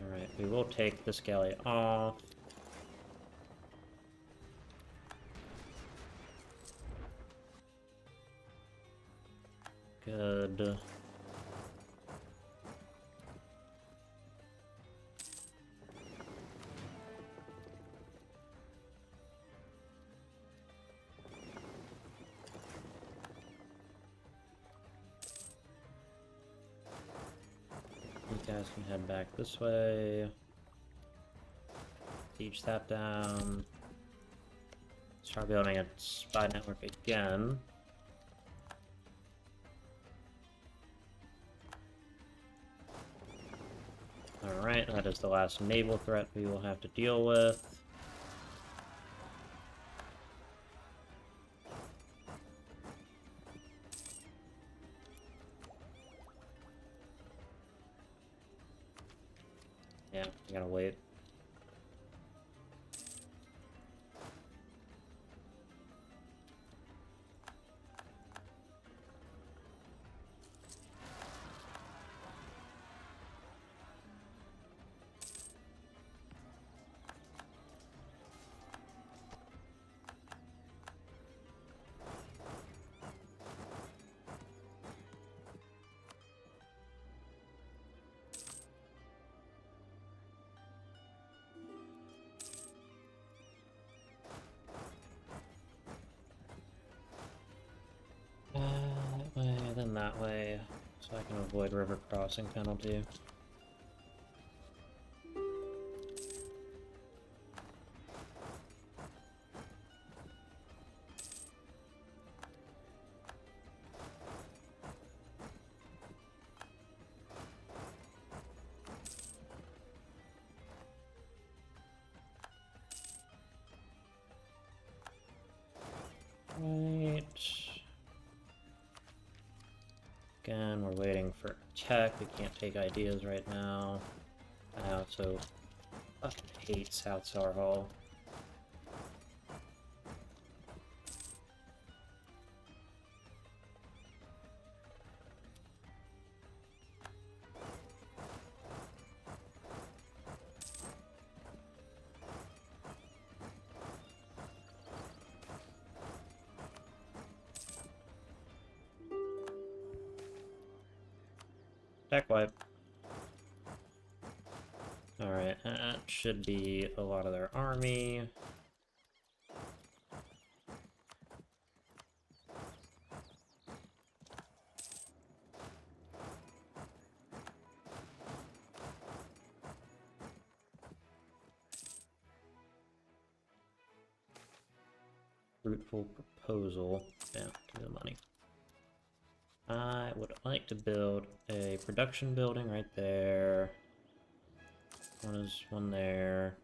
Alright, we will take this galley off. Good. You guys can head back this way. Siege that down. Start building a spy network again. Alright, that is the last naval threat we will have to deal with. Yeah, we gotta wait. That way, then that way, so I can avoid river crossing penalty. Right. Again, we're waiting for tech. We can't take ideas right now. I also fucking hate South Sarhal. Back wipe. Alright, that should be a lot of their army. Fruitful proposal. Yeah, give me the money. I would like to build a production building right there. One there.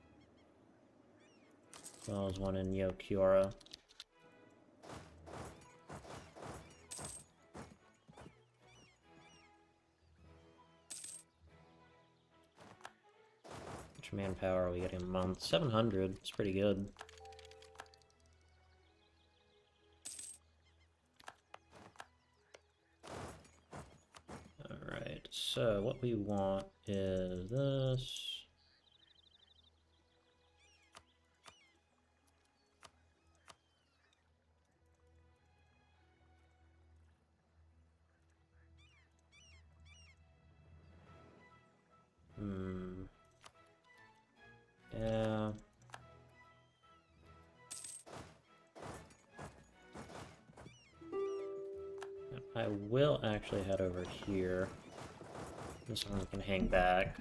As well as one in Yokiora. How much manpower are we getting a month? 700. It's pretty good. Alright, so what we want is this. Yeah. I will actually head over here. This one can hang back.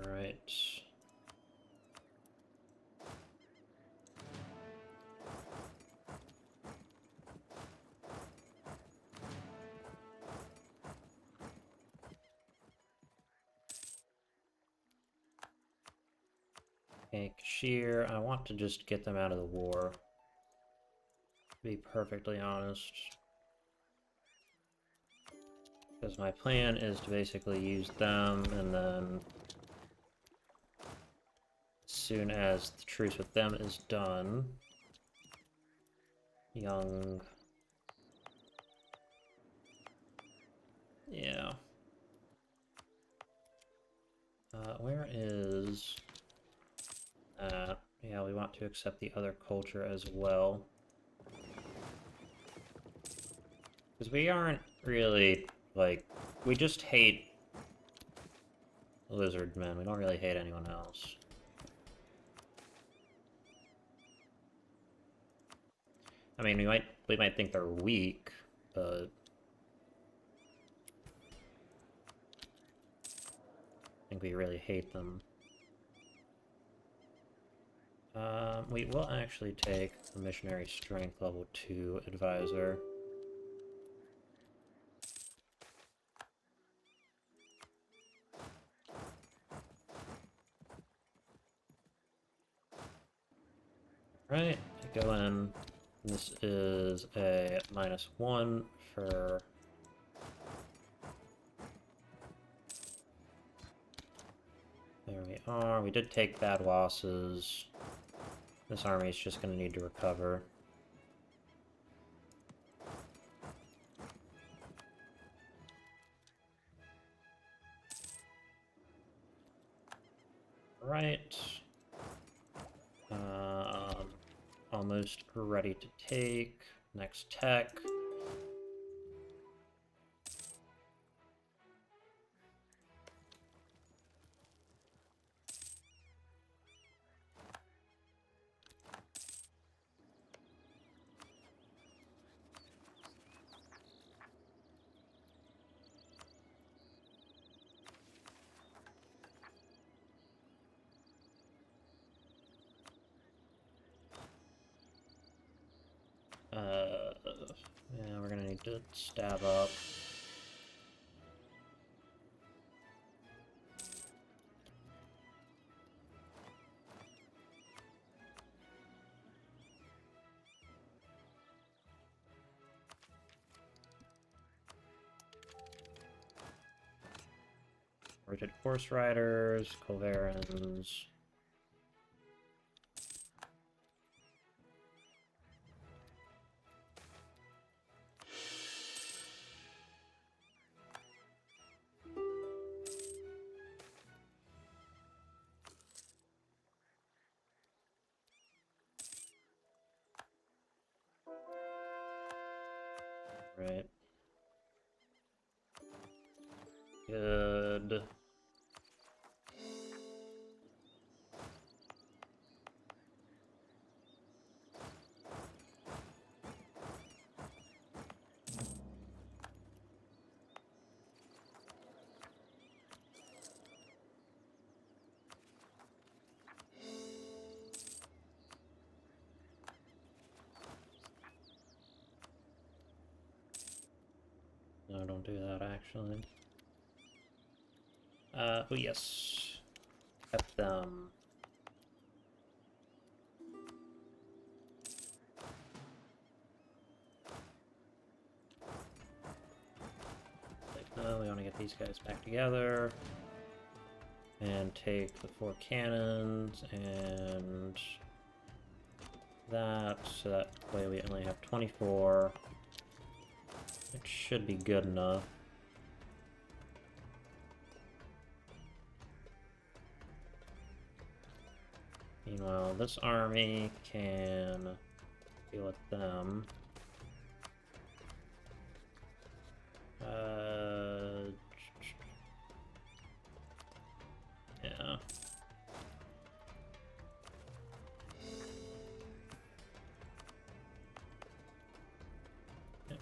Alright. Okay, Kashir, I want to just get them out of the war. To be perfectly honest. Because my plan is to basically use them, and then as soon as the truce with them is done, Young... Yeah. Where is... yeah, we want to accept the other culture as well. Because we aren't really, like, we just hate lizard men. We don't really hate anyone else. I mean, we might think they're weak, but I think we really hate them. We will actually take the missionary strength level 2 advisor. Right, go in. This is a -1 for... There we are. We did take bad losses. This army is just going to need to recover. Right. Almost ready to take. Next tech. Yeah, we're gonna need to stab up. Rotate horse riders, Culverins. Right. Good. No, don't do that, actually. Oh yes. Got them. No, we want to get these guys back together. And take the 4 cannons and that, so that way we only have 24. It should be good enough. Meanwhile, this army can deal with them. Yeah.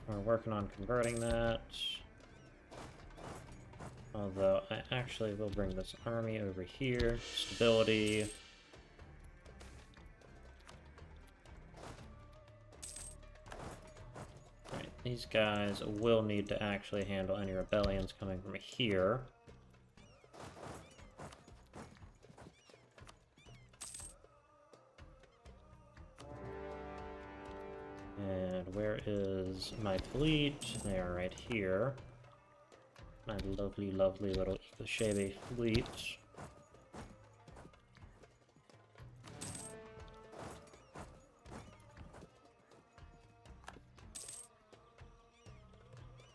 We're working on converting that. Although, I actually will bring this army over here. Stability. Right, these guys will need to actually handle any rebellions coming from here. And where is my fleet? They are right here. My lovely, lovely little Shebe fleet.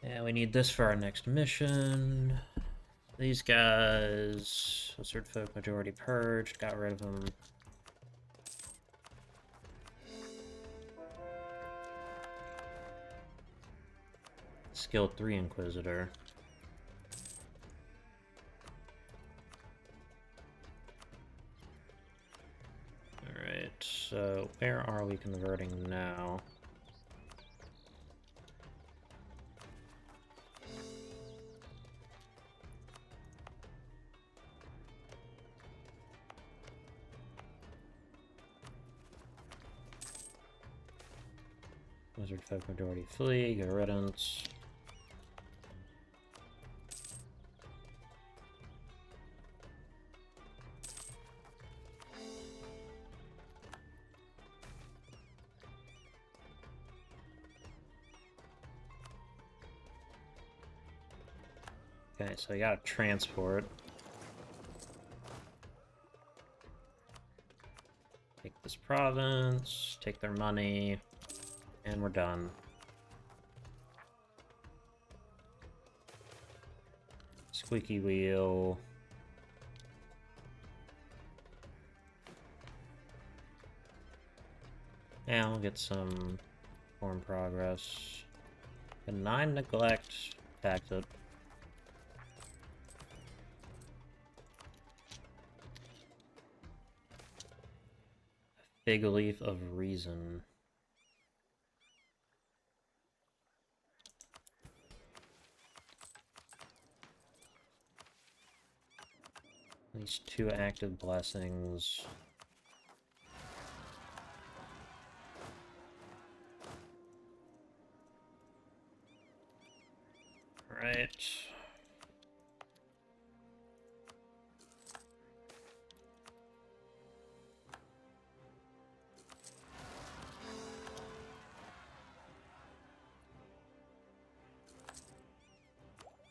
And we need this for our next mission. These guys, Lizard folk majority purged, got rid of them. Skill 3 Inquisitor. Alright, so where are we converting now? Lizard folk majority flee, good riddance. Okay, so you gotta transport. Take this province, take their money, and we're done. Squeaky wheel. And we'll get some form progress. And 9 neglect, tax it. Fig leaf of reason. These 2 active blessings. Right.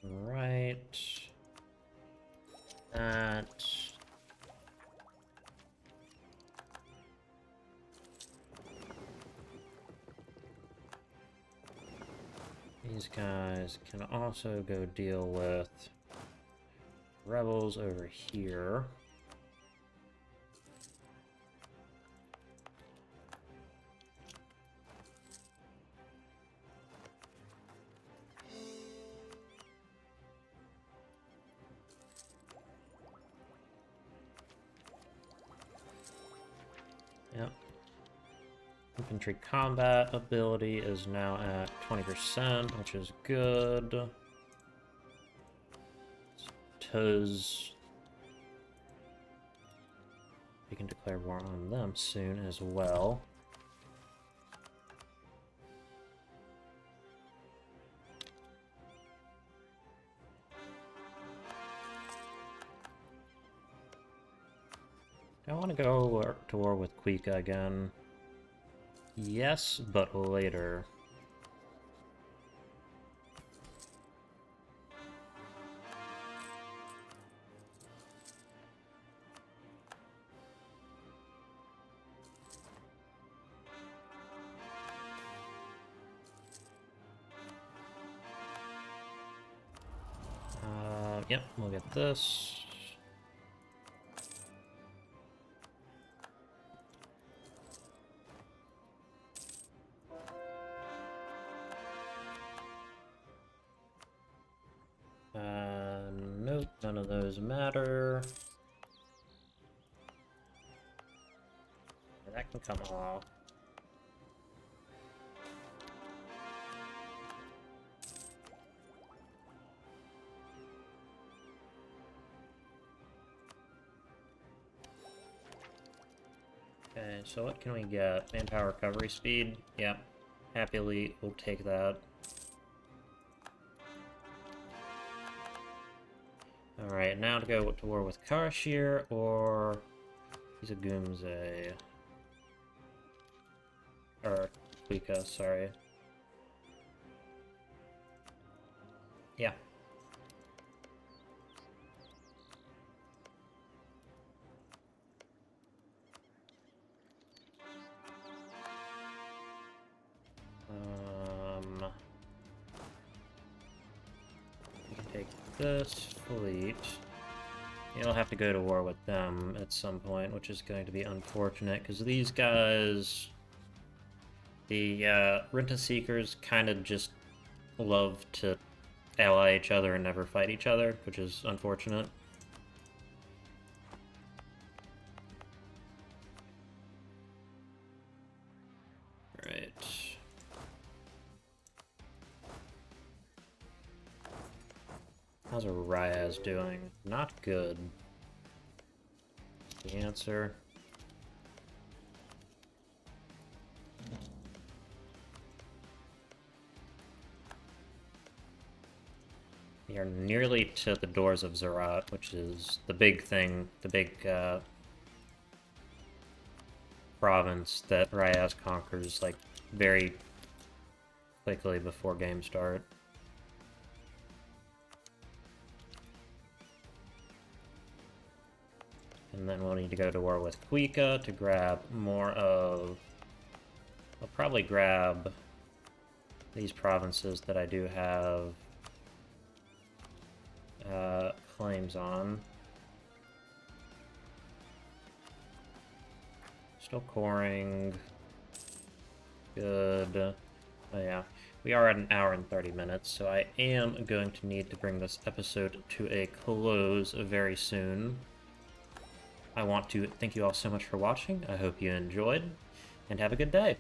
Right. These guys can also go deal with rebels over here. Yep. Infantry combat ability is now at 20%, which is good. Because we can declare war on them soon as well. I want to go to war with Kuika again. Yes, but later. Yep, we'll get this. Nope, none of those matter. That can come off. Okay, so what can we get? Manpower recovery speed? Yep. Happily, we'll take that. Alright, now to go to war with Karashir or Isagumze. Or Kuika, sorry. Yeah. We can take this fleet. You'll have to go to war with them at some point, which is going to be unfortunate, because these guys... The Renta Seekers kind of just love to ally each other and never fight each other, which is unfortunate. Right. How's Ryaz doing? Not good. That's the answer. We are nearly to the doors of Zerat, which is the big thing, the big province that Ryaz conquers, like, very quickly before game start. And then we'll need to go to war with Kuika to grab more of... I'll probably grab these provinces that I do have claims on. Still coring. Good. Oh yeah, we are at an hour and 30 minutes, so I am going to need to bring this episode to a close very soon. I want to thank you all so much for watching. I hope you enjoyed, and have a good day.